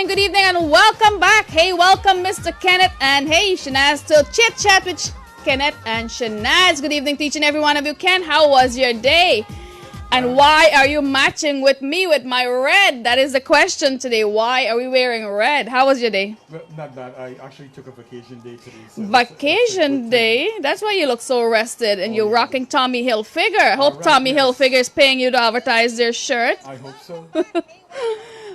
Good evening, and welcome back. Hey, welcome, Mr. Kenneth, and hey, Shanaz, to Chit Chat with Kenneth and Shanaz. Good evening to each and every one of you. Ken, how was your day? And why are you matching with me with my red? That is the question today. Why are we wearing red? How was your day? Well, not bad. I actually took a vacation day today. So vacation day? That's why you look so rested and you're rocking Tommy Hilfiger. Hope Tommy Hilfiger is paying you to advertise their shirt. I hope so.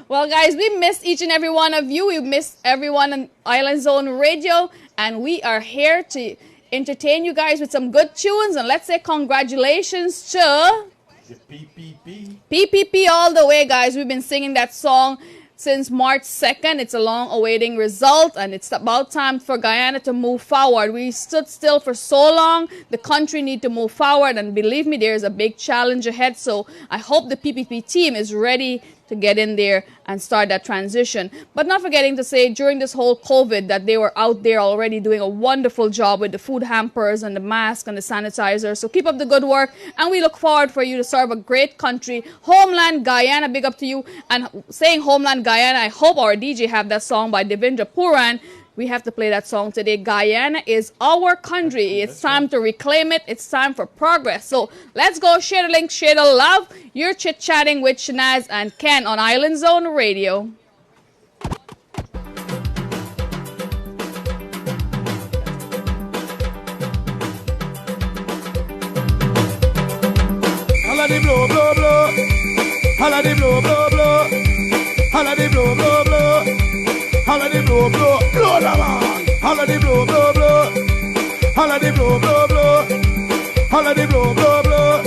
Well, guys, we missed each and every one of you. We missed everyone on Island Zone Radio. And we are here to entertain you guys with some good tunes. And let's say congratulations to the PPP. PPP all the way, guys. We've been singing that song since March 2nd. It's a long-awaiting result, and it's about time for Guyana to move forward. We stood still for so long. The country needs to move forward, and believe me, there's a big challenge ahead. So I hope the PPP team is ready to get in there and start that transition. But not forgetting to say, during this whole COVID, that they were out there already doing a wonderful job with the food hampers and the masks and the sanitizers. So keep up the good work, and we look forward for you to serve a great country. Homeland Guyana, big up to you. And saying Homeland Guyana, I hope our DJ have that song by Devendra Puran. We have to play that song today. Guyana is our country. It's time to reclaim it. It's time for progress. So let's go share the link, share the love. You're chit-chatting with Shanaz and Ken on Island Zone Radio. Holla the blow, blow, blow. Holla the blow, blow, blow. Holla the blow, blow, blow. Holla the blow, blow, blow the man. Holla the blow, blow, blow. Holla the blow, blow, blow. Holla the blow, blow, blow.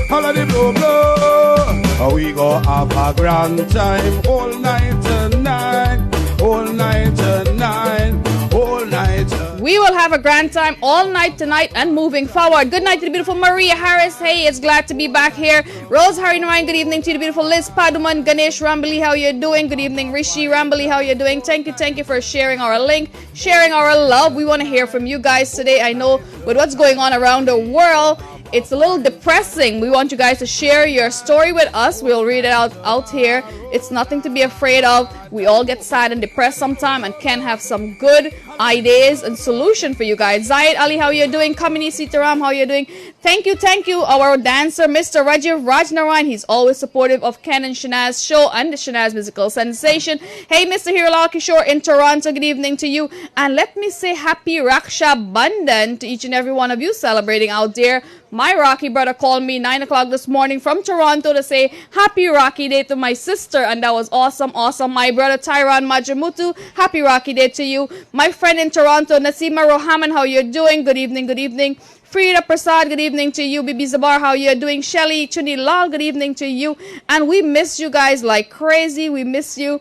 Holla the blow, blow. We go have a grand time all night tonight. All night tonight. All night tonight. We will have a grand time all night tonight and moving forward. Good night to the beautiful Maria Harris. Hey, it's glad to be back here. Rose Harry Narayan, good evening to you. The beautiful Liz Paduman. Ganesh Rambali, how you doing? Good evening. Rishi Rambali, how you doing? Thank you for sharing our link, sharing our love. We want to hear from you guys today. I know with what's going on around the world, it's a little depressing. We want you guys to share your story with us. We'll read it out here. It's nothing to be afraid of. We all get sad and depressed sometime and can have some good ideas and solution for you guys. Zayed Ali, how you doing? Kamini Sitaram, how you doing? Thank you. Our dancer, Mr. Rajiv Rajnarayan. He's always supportive of Ken and Shanaz show and the Shanaz musical sensation. Hey, Mr. Hiralal Kishore in Toronto, good evening to you. And let me say happy Raksha Bandhan to each and every one of you celebrating out there. My Rocky brother called me 9 o'clock this morning from Toronto to say happy Rocky Day to my sister, and that was awesome. My brother Tyron Majamutu, happy Rocky Day to you. My friend in Toronto, Nasima Rohaman, how you doing? Good evening. Frida Prasad, good evening to you. Bibi Zabar, how you doing? Shelly Chuni Lal, good evening to you. And we miss you guys like crazy. We miss you.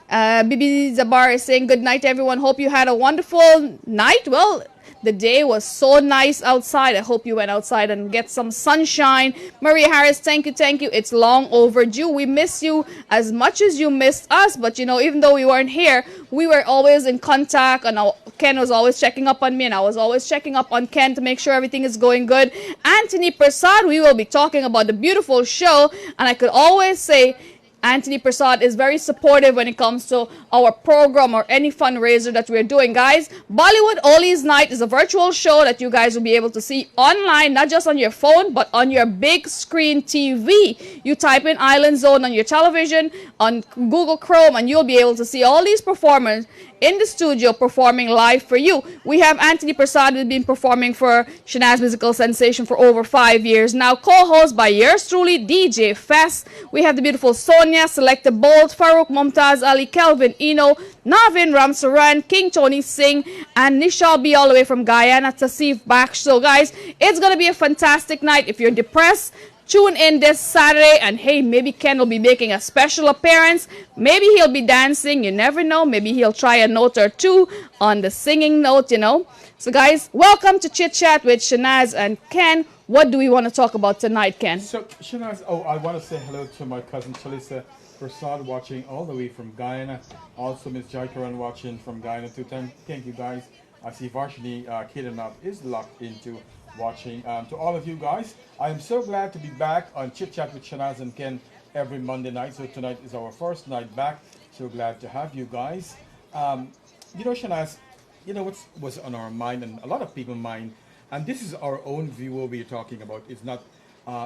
Bibi Zabar is saying good night, everyone. Hope you had a wonderful night. Well, the day was so nice outside. I hope you went outside and get some sunshine. Maria Harris, thank you. It's long overdue. We miss you as much as you missed us. But, even though we weren't here, we were always in contact. And Ken was always checking up on me. And I was always checking up on Ken to make sure everything is going good. Anthony Prasad, we will be talking about the beautiful show. And I could always say, Anthony Prasad is very supportive when it comes to our program or any fundraiser that we're doing. Guys, Bollywood Oli's Night is a virtual show that you guys will be able to see online, not just on your phone, but on your big screen TV. You type in Island Zone on your television, on Google Chrome, and you'll be able to see all these performers in the studio performing live for you. We have Anthony Prasad, who's been performing for Shanaz Musical Sensation for over 5 years now, co-host by yours truly, DJ Fest. We have the beautiful Sonia, Selecta Bolt, Farouk Mumtaz Ali, Kelvin Eno, Navin Ramsaran, King Tony Singh, and Nishal B all the way from Guyana, Tasif Baksh. So guys, it's going to be a fantastic night. If you're depressed, Tune in this Saturday, and hey, maybe Ken will be making a special appearance. Maybe he'll be dancing. You never know. Maybe he'll try a note or two on the singing note, you know. So, guys, welcome to Chit Chat with Shanaz and Ken. What do we want to talk about tonight, Ken? So, Shanaz, I want to say hello to my cousin Chalisa Prasad watching all the way from Guyana. Also, Miss Jaikaran watching from Guyana too. Thank you, guys. I see Varshini Kedarnauth is locked into watching. To all of you guys, I am so glad to be back on Chit Chat with Shanaz and Ken every Monday night. So tonight is our first night back. So glad to have you guys. You know, Shanaz, you know what was on our mind and a lot of people's mind, and this is our own view what we're talking about. It's not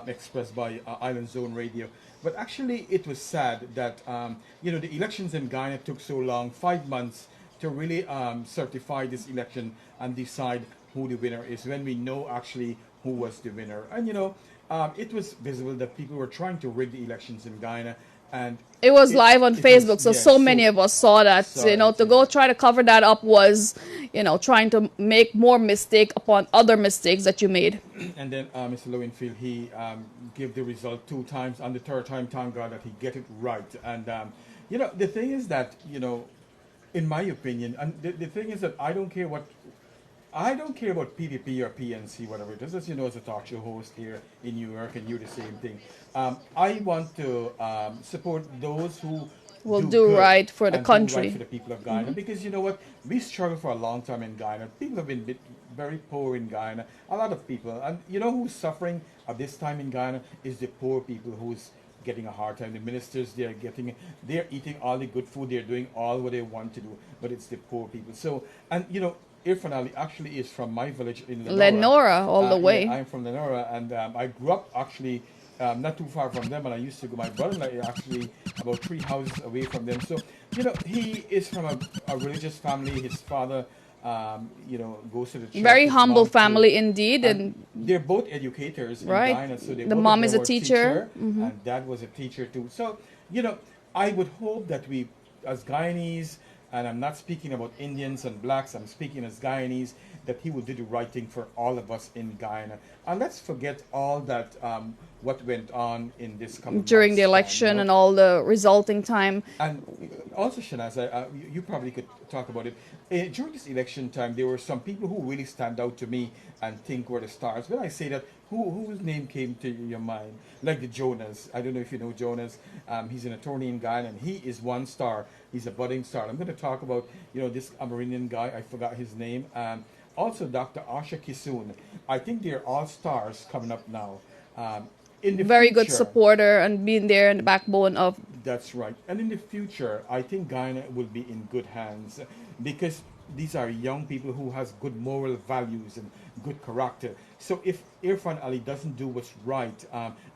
expressed by Island Zone Radio. But actually, it was sad that, you know, the elections in Guyana took so long, 5 months, to really certify this election and decide who the winner is, when we know actually who was the winner. And, you know, it was visible that people were trying to rig the elections in Guyana. And it was live on Facebook, so many of us saw that. You know, to go try to cover that up was, you know, trying to make more mistake upon other mistakes that you made. And then Mr. Lowenfield, he gave the result 2 times, and the third time, thank God that he get it right. And, you know, the thing is that, you know, in my opinion, and the thing is that I don't care about PPP or PNC, whatever it is. As you know, as a talk show host here in New York, and you're the same thing. I want to support those who will do right for the country, do right for the people of Guyana. Because you know what, we struggled for a long time in Guyana. People have been very poor in Guyana. A lot of people, and you know who's suffering at this time in Guyana is the poor people who's getting a hard time. The ministers, they're eating all the good food. They're doing all what they want to do, but it's the poor people. So, and you know, Irfan Ali actually is from my village in Lenora, all the way. Yeah, I'm from Lenora, and I grew up actually not too far from them, and I used to go. My brother is actually about 3 houses away from them. So, you know, he is from a religious family. His father, you know, goes to the church. Very humble family indeed, and they're both educators in right. Guyana. So the mom is a teacher, and dad was a teacher too. So, you know, I would hope that we, as Guyanese, and I'm not speaking about Indians and blacks, I'm speaking as Guyanese, that he will do the right thing for all of us in Guyana. And let's forget all that, what went on in this couple during the election, you know, and all the resulting time. And also, Shanaz, you probably could talk about it. During this election time, there were some people who really stand out to me and think were the stars. When I say that, whose name came to your mind? Like the Jonas. I don't know if you know Jonas. He's an attorney in Guyana, and he is one star. He's a budding star. I'm going to talk about, you know, this Amerindian guy. I forgot his name. Also, Dr. Asha Kissoon. I think they're all stars coming up now. In the very future, good supporter and being there in the backbone of. That's right. And in the future, I think Guyana will be in good hands because these are young people who has good moral values and good character. So if Irfan Ali doesn't do what's right,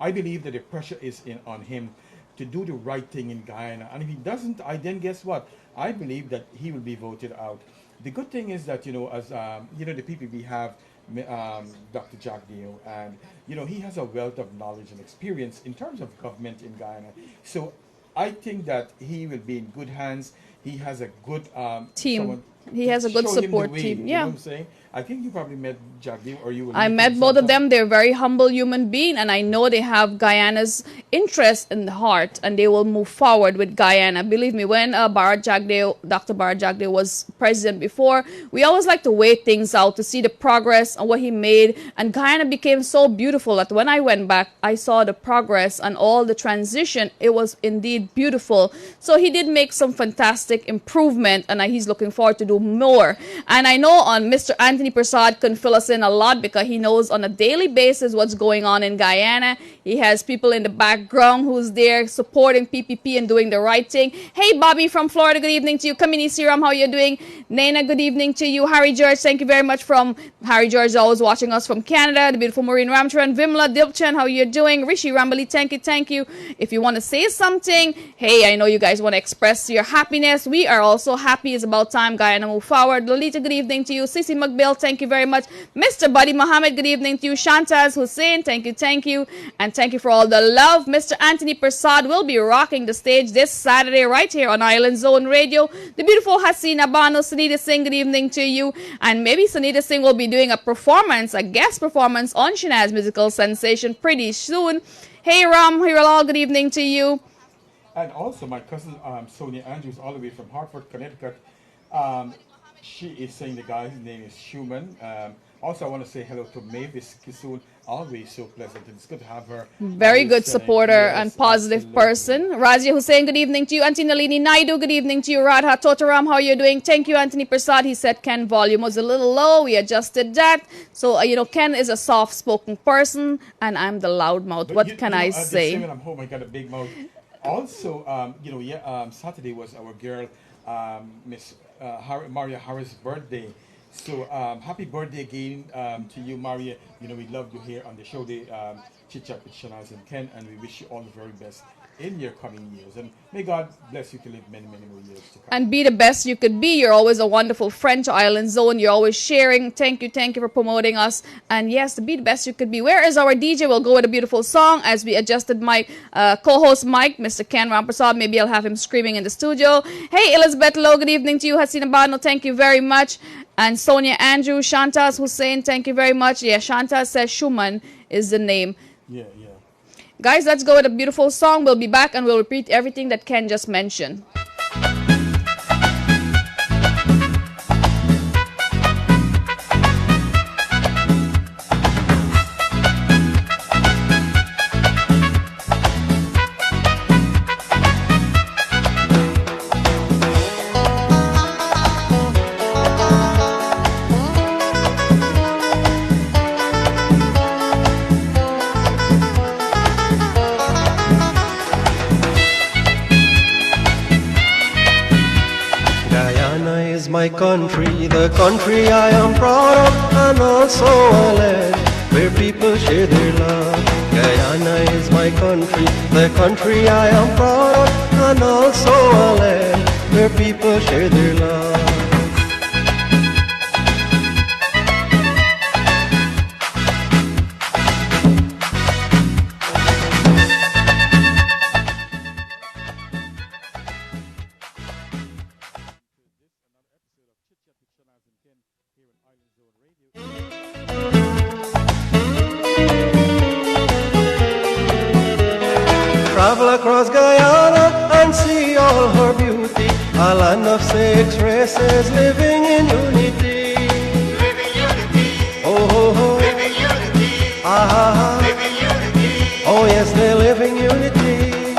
I believe that the pressure is on him to do the right thing in Guyana. And if he doesn't, then guess what? I believe that he will be voted out. The good thing is that, you know, as you know, the PPP have Dr. Jack Dio, and you know, he has a wealth of knowledge and experience in terms of government in Guyana. So I think that he will be in good hands. He has a good team. He has a good support team. Yeah, you know what I'm saying? I think you probably met Jack Dio, or you will. I met both of them. They're very humble human beings, and I know they have Guyana's interest in the heart, and they will move forward with Guyana. Believe me, when Dr. Bharat Jagdeo was president before, we always like to wait things out to see the progress and what he made, and Guyana became so beautiful that when I went back, I saw the progress and all the transition. It was indeed beautiful. So he did make some fantastic improvement, and he's looking forward to do more. And I know on Mr. Anthony Prasad can fill us in a lot because he knows on a daily basis what's going on in Guyana. He has people in the background who's there supporting PPP and doing the right thing. Hey, Bobby from Florida, good evening to you. Kamini Siram, how you doing? Nana, good evening to you. Harry George, thank you very much from Harry George, always watching us from Canada. The beautiful Maureen Ramcharan, Vimla Dilchan, how you doing? Rishi Rambali, thank you. If you want to say something, hey, I know you guys want to express your happiness. yes, we are also happy. It's about time Guyana move forward. Lolita, good evening to you. Sissy McBill, thank you very much. Mr. Buddy Mohammed, good evening to you. Shantaz Hussein, thank you. And thank you for all the love. Mr. Anthony Prasad will be rocking the stage this Saturday right here on Island Zone Radio. The beautiful Hasina Bano, Sunita Singh, good evening to you. And maybe Sunita Singh will be doing a guest performance on Shanaz Musical Sensation pretty soon. Hey Ram, Hiralal, good evening to you. And also my cousin Sonia Andrews, all the way from Hartford, Connecticut. She is saying the guy's name is Schumann. Also, I want to say hello to Mavis Kissoon, always so pleasant. It's good to have her. Very good supporter and positive person. Razia Hussein, good evening to you. Auntie Nalini Naidu, good evening to you. Radha Totaram, how are you doing? Thank you, Anthony Prasad. He said Ken volume was a little low. We adjusted that. So, Ken is a soft-spoken person, and I'm the loudmouth. What can I say? When I'm home, I got a big mouth. Also, Saturday was our girl, Miss Maria Harris' birthday. So happy birthday again to you, Maria. We love you here on the show, the Chit Chat with Shanaz and Ken, and we wish you all the very best in your coming years. And may God bless you to live many, many more years to come. And be the best you could be. You're always a wonderful friend to Island Zone. You're always sharing. Thank you for promoting us. And yes, to be the best you could be. Where is our DJ? We'll go with a beautiful song as we adjusted my co-host Mike, Mr. Ken Ramprasad. Maybe I'll have him screaming in the studio. Hey, Elizabeth Lowe, good evening to you. Hasina Bano, thank you very much. And Sonia Andrew, Shantaz Hussein, thank you very much. Yeah, Shantaz says Schumann is the name. Yeah. Guys, let's go with a beautiful song. We'll be back and we'll repeat everything that Ken just mentioned. My country, the country I am proud of, and also a land where people share their love. Guyana is my country, the country I am proud of, and also a land where people share their love. Travel across Guyana and see all her beauty, a land of 6 races living in unity. Living unity. Oh, oh, oh. Living unity. Ah, Living unity. oh yes, they live in unity.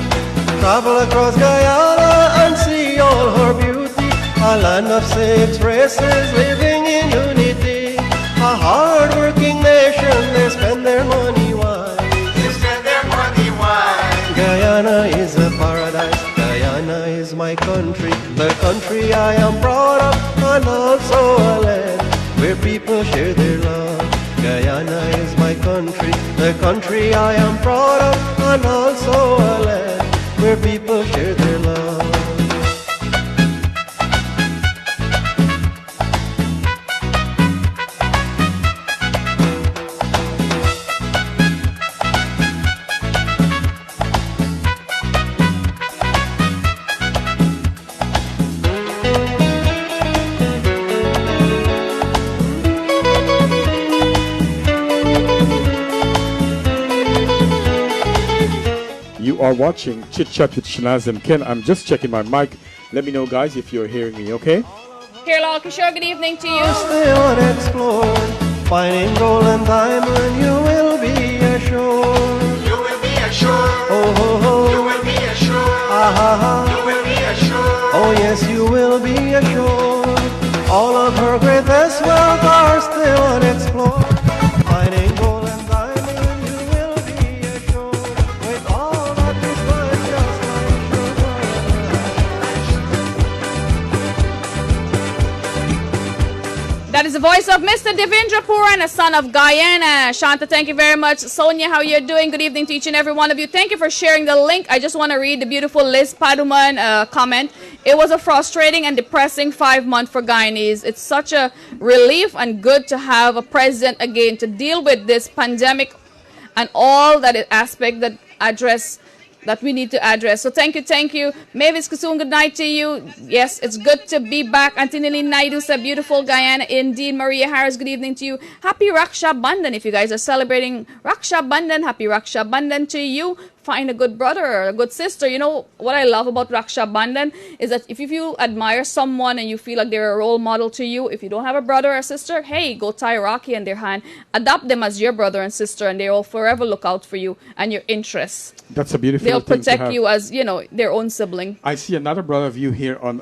Travel across Guyana and see all her beauty, a land of 6 races living in unity. A hard-working nation, they spend their money wise. They spend their money wise. Guyana is a paradise, Guyana is my country, the country I am proud of, and also a land where people share their love. Guyana is my country, the country I am proud of, and also a land where people share their love. You are watching Chit Chat with Shanaz and Ken. I'm just checking my mic. Let me know, guys, if you're hearing me, okay? Hiralal Kishore, good evening to you. Stay unexplored, finding gold and diamond, you will be assured. You will be assured. Oh, oh, oh. You will be assured. Ah, ah, ah. You will be assured. Oh yes, you will be assured. All of her greatest wealth are still unexplored. Finding gold and diamond, you will be assured. With all that is worth just like sugar. That is the voice of Mr. Devendra Puran, a son of Guyana. Shanta, thank you very much. Sonia, how you're doing? Good evening to each and every one of you. Thank you for sharing the link. I just want to read the beautiful Liz Paduman comment. It was a frustrating and depressing 5 months for Guyanese. It's such a relief and good to have a president again to deal with this pandemic and all that aspect that we need to address. So thank you. Mavis Kasoon, good night to you. Yes, it's good to be back. Antinili Naidu said, beautiful Guyana indeed. Maria Harris, good evening to you. Happy Raksha Bandhan. If you guys are celebrating Raksha Bandhan, happy Raksha Bandhan to you. Find a good brother or a good sister. You know what I love about Raksha Bandhan is that if you admire someone and you feel like they're a role model to you, if you don't have a brother or sister, hey, go tie a Rakhi in their hand. Adopt them as your brother and sister, and they will forever look out for you and your interests. That's a beautiful They'll thing protect to have. you as, their own sibling. I see another brother of you here on,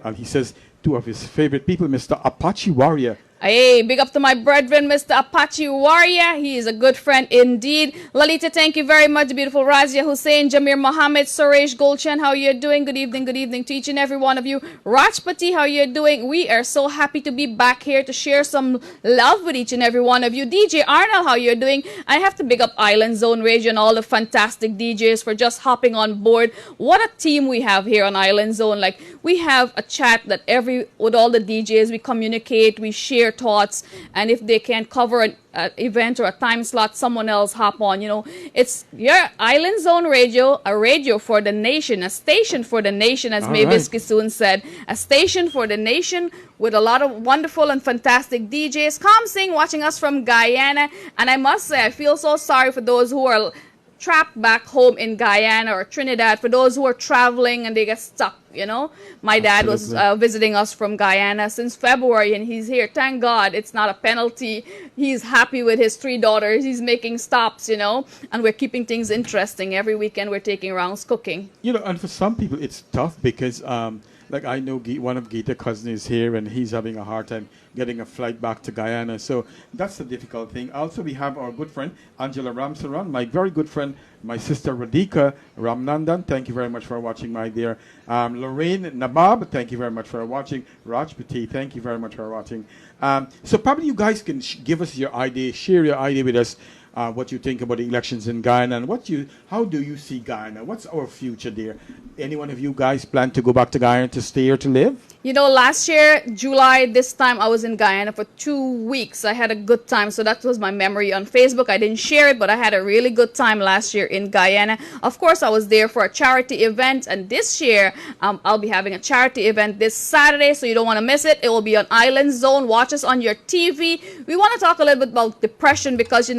and he says two of his favorite people, Mr. Apache Warrior. Hey, big up to my brethren, Mr. Apache Warrior. He is a good friend indeed. Lalita, thank you very much. Beautiful Razia Hussein, Jamir Mohammed, Suresh Golchan, how you doing? Good evening to each and every one of you. Rajpati, how you doing? We are so happy to be back here to share some love with each and every one of you. DJ Arnold, how you doing? I have to big up Island Zone Radio and all the fantastic DJs for just hopping on board. What a team we have here on Island Zone. Like, we have a chat that with all the DJs, we communicate, we share thoughts, and if they can't cover an event or a time slot, someone else hop on. It's your Island Zone Radio, a radio for the nation, a station for the nation, as Mavis Kisoon said, a station for the nation with a lot of wonderful and fantastic DJs. Come sing, watching us from Guyana. And I must say, I feel so sorry for those who are trapped back home in Guyana or Trinidad, for those who are traveling and they get stuck. My dad was visiting us from Guyana since February, and he's here. Thank God it's not a penalty. He's happy with his 3 daughters. He's making stops, and we're keeping things interesting. Every weekend we're taking rounds cooking. And for some people it's tough because like I know one of Gita's cousins is here and he's having a hard time getting a flight back to Guyana. So that's the difficult thing. Also, we have our good friend Angela Ramsaran, my very good friend, my sister Radhika Ramnandan. Thank you very much for watching, my dear. Lorraine Nabab, thank you very much for watching. Rajpati, thank you very much for watching. So probably you guys can give us your idea, share your idea with us. What you think about the elections in Guyana, and how do you see Guyana? What's our future there? Any one of you guys plan to go back to Guyana to stay or to live? Last year, July, this time I was in Guyana for 2 weeks. I had a good time, so that was my memory on Facebook. I didn't share it, but I had a really good time last year in Guyana. Of course, I was there for a charity event, and this year I'll be having a charity event this Saturday, so you don't want to miss it. It will be on Island Zone. Watch us on your TV. We want to talk a little bit about depression because,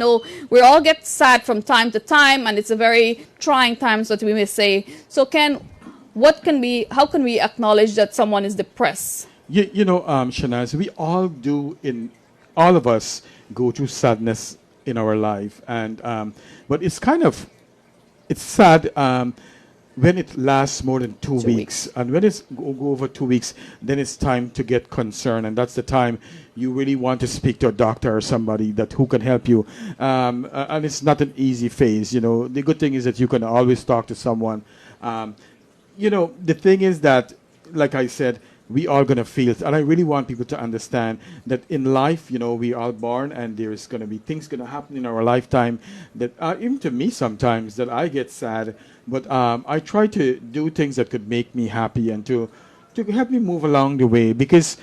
we all get sad from time to time, and it's a very trying time, so we may say. So, Ken, how can we acknowledge that someone is depressed? Shanaz, all of us go through sadness in our life, and but it's sad when it lasts more than 2 weeks. And when it's go over 2 weeks, then it's time to get concerned, and that's the time you really want to speak to a doctor or somebody who can help you. And it's not an easy phase. The good thing is that you can always talk to someone. The thing is that, like I said, we are going to feel it. And I really want people to understand that in life, we are born and there is going to be things going to happen in our lifetime that, even to me sometimes, that I get sad. But I try to do things that could make me happy and to help me move along the way. Because,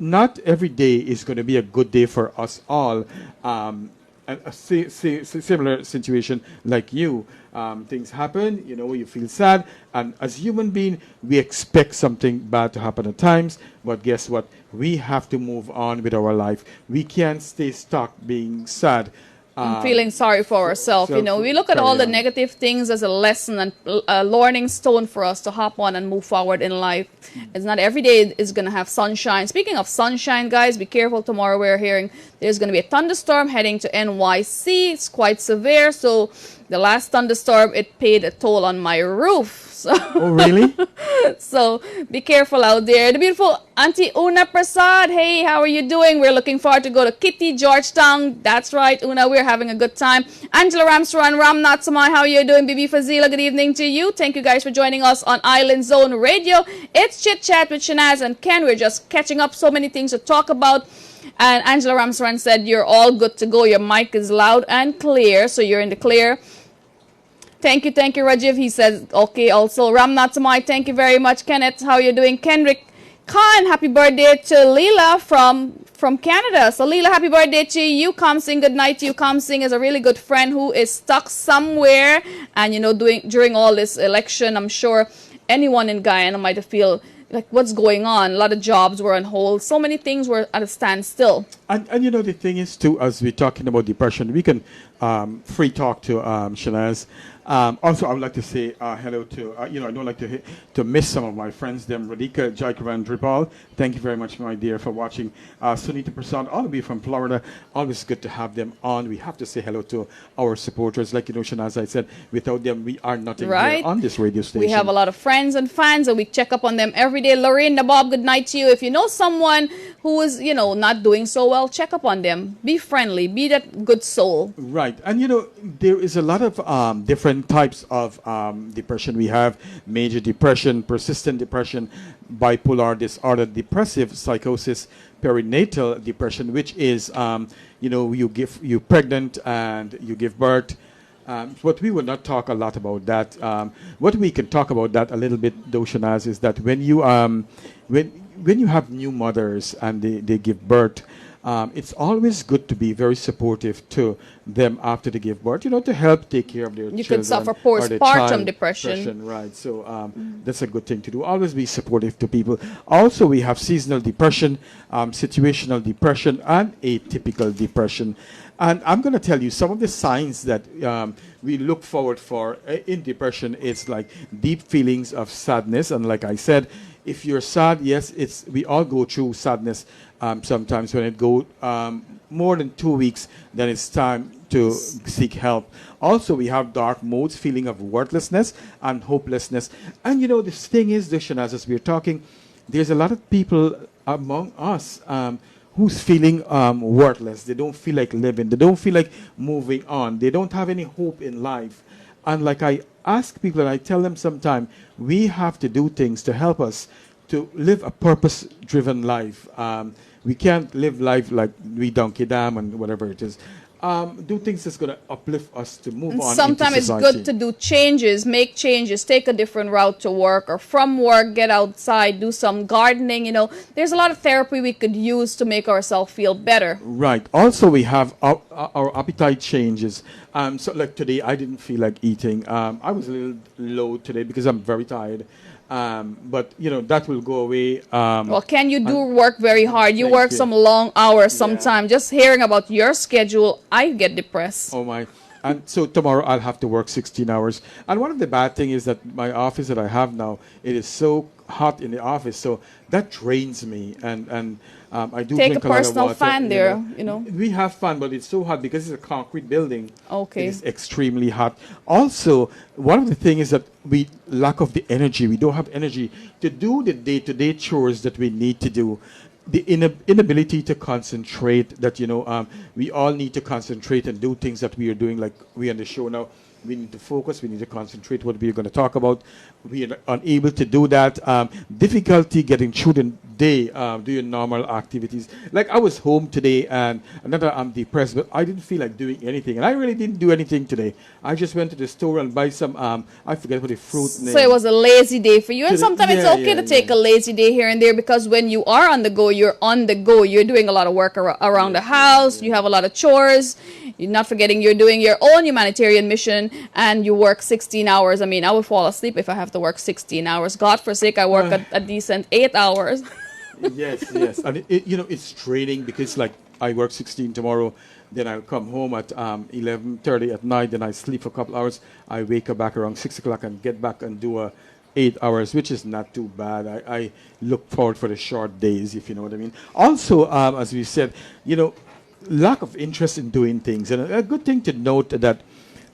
not every day is going to be a good day for us all. A similar situation like you. Things happen, you feel sad, and as human being, we expect something bad to happen at times, but guess what? We have to move on with our life. We can't stay stuck being sad. Feeling sorry for ourselves. We look at all the negative things as a lesson and a learning stone for us to hop on and move forward in life. It's not every day is going to have sunshine. Speaking of sunshine, guys, be careful. Tomorrow we're hearing there's going to be a thunderstorm heading to NYC. It's quite severe. So the last thunderstorm, it paid a toll on my roof. So oh, really? So be careful out there. The beautiful Auntie Una Prasad. Hey, how are you doing? We're looking forward to go to Kitty, Georgetown. That's right, Una. We're having a good time. Angela Ramsaran, Ramnath Samai, how are you doing? Bibi Fazila, good evening to you. Thank you guys for joining us on Island Zone Radio. It's Chit Chat with Shanaz and Ken. We're just catching up. So many things to talk about. And Angela Ramsran said, you're all good to go. Your mic is loud and clear, so you're in the clear. Thank you, Rajiv. He says, okay, also. Ramnath Samai, thank you very much. Kenneth, how you doing? Kenrick Khan, happy birthday to Leela from Canada. So, Leela, happy birthday to you. Come Sing, good night to you. Come Sing is a really good friend who is stuck somewhere. And, you know, during all this election, I'm sure anyone in Guyana might have feel like what's going on. A lot of jobs were on hold. So many things were at a standstill. And you know, the thing is, too, as we're talking about depression, we can free talk to Shanaz. Also, I would like to say hello to, I don't like to miss some of my friends, them, Radhika, Jaikaran, Dripal. Thank you very much, my dear, for watching. Sunita Prasad, all of you from Florida, always good to have them on. We have to say hello to our supporters. Like, Shanaz, I said, without them, we are nothing here on this radio station. We have a lot of friends and fans, and we check up on them every day. Lorraine, Nabob, good night to you. If you know someone who is, not doing so well, check up on them. Be friendly. Be that good soul. Right. And, there is a lot of different types of depression. We have major depression, persistent depression, bipolar disorder, depressive psychosis, perinatal depression, which is, you pregnant and you give birth. But we will not talk a lot about that. What we can talk about that a little bit, though, Shanaz, is that when you when you have new mothers and they give birth, it's always good to be very supportive to them after they give birth, to help take care of their children. You could suffer postpartum depression. Right. So that's a good thing to do. Always be supportive to people. Also, we have seasonal depression, situational depression, and atypical depression. And I'm going to tell you some of the signs that we look forward for in depression. It's like deep feelings of sadness. And like I said, if you're sad, yes, we all go through sadness sometimes. When it goes more than 2 weeks, then it's time to seek help. Also, we have dark modes, feeling of worthlessness and hopelessness. And this thing is, Shanaz, as we're talking, there's a lot of people among us who's feeling worthless. They don't feel like living. They don't feel like moving on. They don't have any hope in life. And like I ask people, and I tell them sometimes, we have to do things to help us to live a purpose-driven life. We can't live life like we donkey dam and whatever it is. Do things that's going to uplift us to move on. Sometimes it's good to do changes, make changes, take a different route to work, or from work, get outside, do some gardening. There's a lot of therapy we could use to make ourselves feel better. Right. Also, we have our appetite changes. So like today, I didn't feel like eating. I was a little low today because I'm very tired. But that will go away. Well, Ken, you do work very hard. You work some long hours sometimes. Just hearing about your schedule, I get depressed. Oh my. And so tomorrow I'll have to work 16 hours. And one of the bad things is that my office that I have now, it is so hot in the office, so that drains me. And I do take drink a lot of personal water, fan there. We have fun, but it's so hot because it's a concrete building. Okay. It is extremely hot. Also, one of the things is that we lack of the energy. We don't have energy to do the day-to-day chores that we need to do. The inability to concentrate, that we all need to concentrate and do things that we are doing, like we on the show now. We need to focus. We need to concentrate what we are going to talk about. We are unable to do that. Difficulty getting through the day, doing normal activities. Like I was home today, and another I'm depressed, but I didn't feel like doing anything, and I really didn't do anything today. I just went to the store and buy some. I forget what the fruit name. So it was a lazy day for you, and sometimes it's okay to take a lazy day here and there, because when you are on the go, you're on the go. You're doing a lot of work around the house. You have a lot of chores. You're not forgetting you're doing your own humanitarian mission, and you work 16 hours. I mean, I would fall asleep if I have to work 16 hours. God forsake, I work a decent 8 hours. Yes. And it's draining, because like I work 16 tomorrow, then I'll come home at 11:30 at night, then I sleep for a couple hours. I wake up back around 6 o'clock and get back and do 8 hours, which is not too bad. I look forward for the short days, if you know what I mean. Also, as we said, lack of interest in doing things. And a good thing to note that,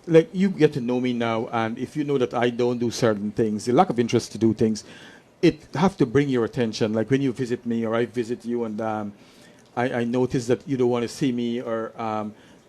like, you get to know me now, and if you know that I don't do certain things, the lack of interest to do things, it have to bring your attention. Like when you visit me or I visit you, and I notice that you don't want to see me, or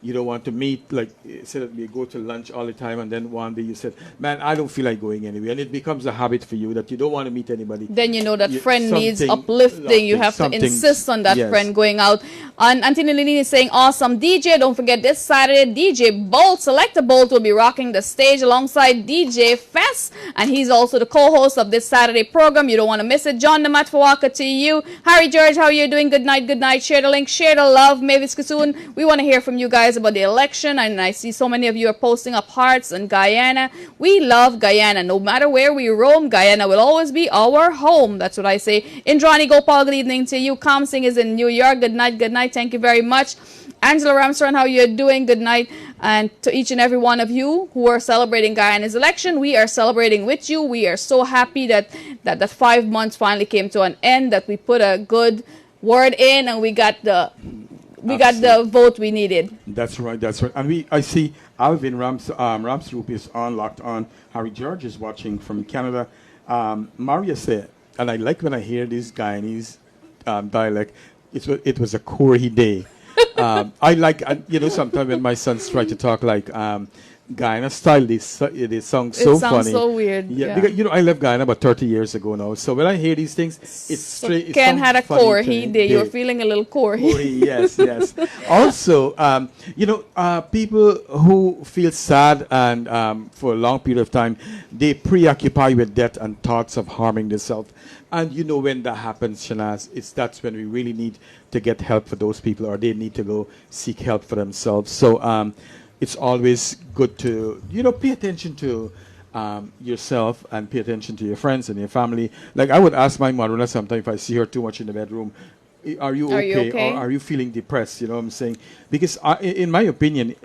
you don't want to meet. Like you said, we go to lunch all the time, and then one day you said, "Man, I don't feel like going anywhere," and it becomes a habit for you that you don't want to meet anybody. Then you know that friend needs uplifting. You have to insist on that friend going out. And Anthony Lini is saying, awesome DJ. Don't forget this Saturday, DJ Bolt, Selecta Bolt will be rocking the stage alongside DJ Fest. And he's also the co-host of this Saturday program. You don't want to miss it. John Namat Fawaka to you. Harry George, how are you doing? Good night, good night. Share the link, share the love. Mavis Kasoon, we want to hear from you guys about the election. And I see so many of you are posting up hearts in Guyana. We love Guyana. No matter where we roam, Guyana will always be our home. That's what I say. Indrani Gopal, good evening to you. Kam Singh is in New York. Good night, good night. Thank you very much. Angela Ramsron, how you doing? Good night. And to each and every one of you who are celebrating Guyana's election, we are celebrating with you. We are so happy that 5 months finally came to an end, that we put a good word in and we got the vote we needed. That's right, that's right. And I see Alvin Ramsroop is on, locked on. Harry George is watching from Canada. Maria said, and I like when I hear this Guyanese dialect, it was a Corey day. I like, sometimes when my sons try to talk like Guyana style, they sound so funny. It sounds so weird. Yeah, because, I left Guyana about 30 years ago now. So when I hear these things, it's straight. Ken had a Corey day. You were feeling a little Corey. Yes, yes. Also, people who feel sad and for a long period of time, they preoccupy with death and thoughts of harming themselves. And when that happens, Shanaz, that's when we really need to get help for those people, or they need to go seek help for themselves. So it's always good to, pay attention to yourself and pay attention to your friends and your family. Like I would ask my mother sometimes if I see her too much in the bedroom, are you okay? Or are you feeling depressed? You know what I'm saying? Because in my opinion,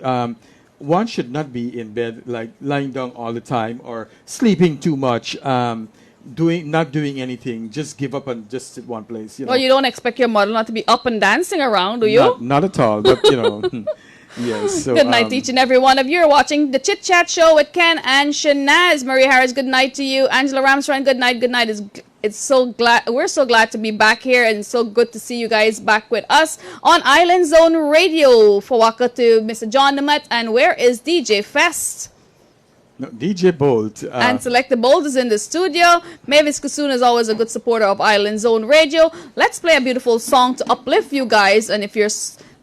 one should not be in bed, like lying down all the time or sleeping too much. Not doing anything, just give up and just sit one place. Well, you don't expect your mother not to be up and dancing around, do you? Not at all, but yes. So, good night to each and every one of you. You're watching the Chit Chat Show with Ken and Shanaz. Maria Harris, good night to you. Angela Ramsron, good night. Good night. We're so glad to be back here, and so good to see you guys back with us on Island Zone Radio. Fawaka to Mr. John Namat, and where is DJ Fest? No, DJ Bolt. And Selecta Bolt is in the studio. Mavis Kasoon is always a good supporter of Island Zone Radio. Let's play a beautiful song to uplift you guys. And if you're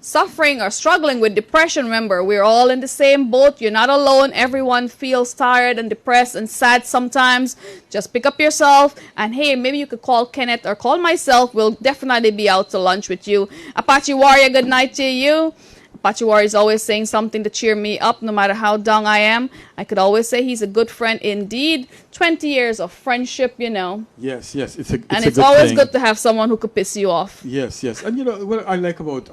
suffering or struggling with depression, remember, we're all in the same boat. You're not alone. Everyone feels tired and depressed and sad sometimes. Just pick up yourself. And hey, maybe you could call Kenneth or call myself. We'll definitely be out to lunch with you. Apache Warrior, good night to you. Apache Warrior is always saying something to cheer me up no matter how down I am. I could always say he's a good friend indeed. 20 years of friendship, Yes, it's always good to have someone who could piss you off. Yes. And what I like about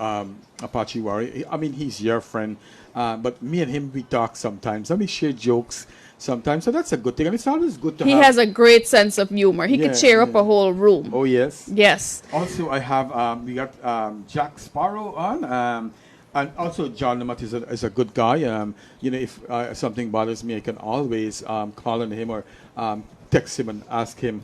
Apache Warrior, I mean, he's your friend, but me and him, we talk sometimes. And we share jokes sometimes, so that's a good thing. And it's always good to He has a great sense of humor. He could cheer up a whole room. Oh, yes? Yes. Also, I have, we got Jack Sparrow on, and also, John Namat is a good guy. If something bothers me, I can always call on him or text him and ask him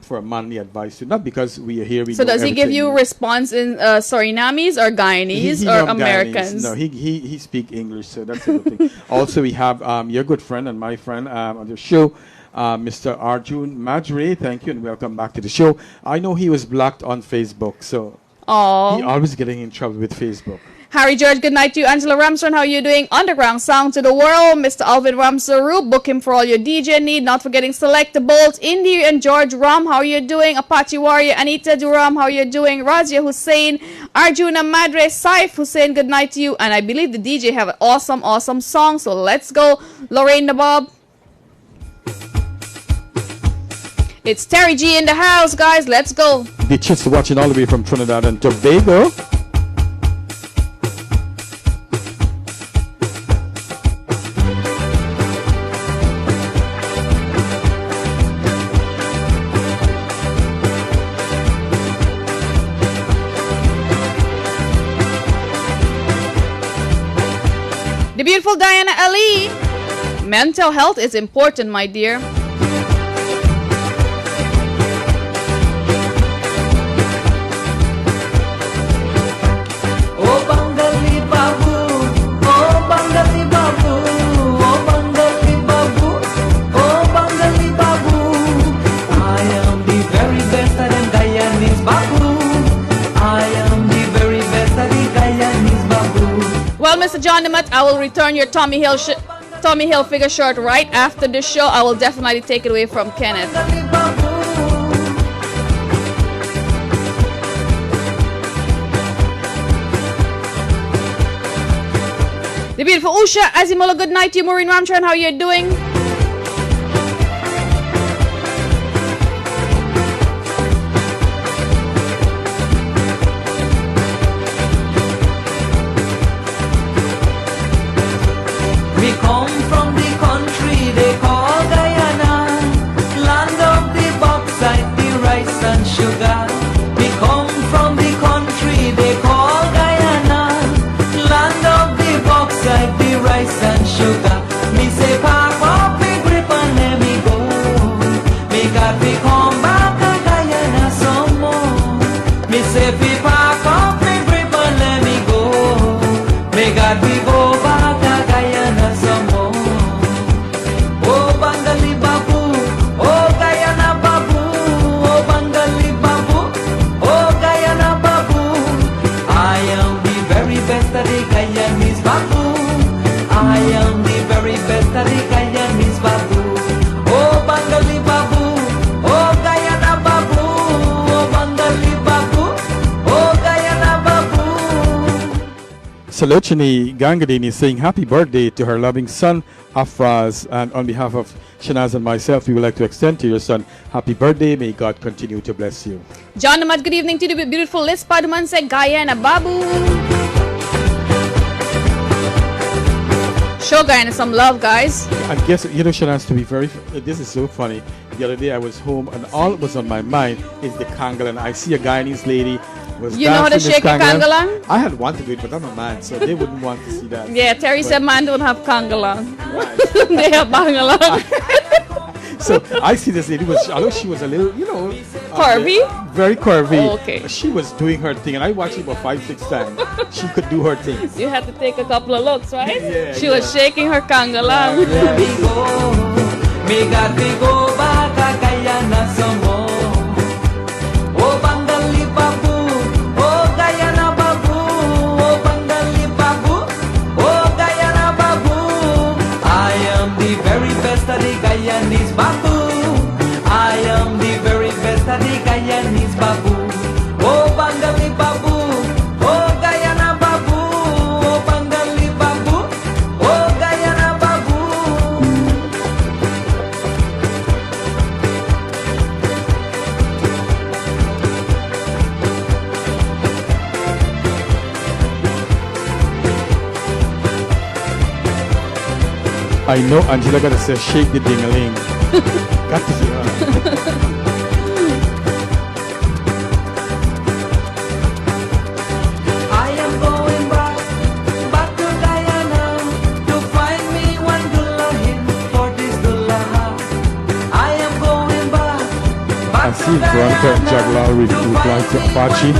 for manly advice. Not because we are here. So does he give you response in Surinamis or Guyanese or Americans? Guyanese. No, he speaks English, so that's a good thing. Also, we have your good friend and my friend on the show, Mr. Arjun Majre. Thank you and welcome back to the show. I know he was blocked on Facebook, so he always getting in trouble with Facebook. Harry George, good night to you. Angela Ramsron, how are you doing? Underground Sound to the World. Mr. Alvin Ramsaru, book him for all your DJ need. Not forgetting Selecta Bolt, Indy and George Ram, how are you doing? Apache Warrior, Anita Duram, how are you doing? Razia Hussein, Arjuna Madre, Saif Hussein, good night to you. And I believe the DJ have an awesome song, so let's go. Lorraine Nabob. It's Terry G in the house, guys. Let's go. The Chits watching all the way from Trinidad and Tobago. The beautiful Diana Ali. Mental health is important, my dear. Oh, Bangali Babu, oh, Mr. John Demat, I will return your Tommy Hilfiger shirt right after the show. I will definitely take it away from Kenneth. The beautiful Usha Azimola, good night to you. Maureen Ramcharan, how are you doing? We come from the country they call Guyana, land of the bauxite, the rice and sugar. We come from the country they call Guyana, land of the bauxite, the rice and sugar. Me say pack up me grip and let me go. Me got me come back to Guyana some more. Me say we pack up me grip and let me go. Me got me go back to Guyana some more. Oh Bangali Babu, oh Guyana Babu, oh Bangali Babu, oh Guyana Babu. I am the very best of the Guyanese Babu. I am the very best of the Guyanese Babu. Oh Bangali Babu, oh Guyana Babu, oh Bangali Babu, oh Guyana Babu. Salochini Gangadini is saying happy birthday to her loving son Afraz, and on behalf of Shanaz and myself, we would like to extend to your son happy birthday. May God continue to bless you. John Demat, good evening to the beautiful Liz Paduman, say Guyana Babu. Show Guyana some love, guys. I guess, Shanaz, to be very, this is so funny. The other day I was home and all that was on my mind is the Kangalan. I see a Guyanese lady was You know how to dancing this shake a Kangalan? I had wanted to do it, but I'm a man, so they wouldn't want to see that. Yeah, Terry said man don't have Kangalan. Right. They have Bangalan. So I see this lady although she was a little, Curvy? Very curvy. Oh, okay. She was doing her thing, and I watched it about 5-6 times. She could do her thing. You had to take a couple of looks, right? Yeah, She was shaking her Kangalan. Let me go, me got me go back to Guyana some more. Oh Bangali Babu, oh Guyana Babu, oh Bangali Babu, oh Guyana Babu. I am the very best of the Guyanese Babu. I am the very best of the Guyanese Babu. Oh Bangali Babu, oh Guyana Babu, oh Bangali Babu, oh Guyana Babu. I know Angela got to say, shake the ding-a-ling. Got to see her. I am going back to Guyana to find me one dullahin for this dullah. I am going back I see Veronica and Jagla reply to Apache.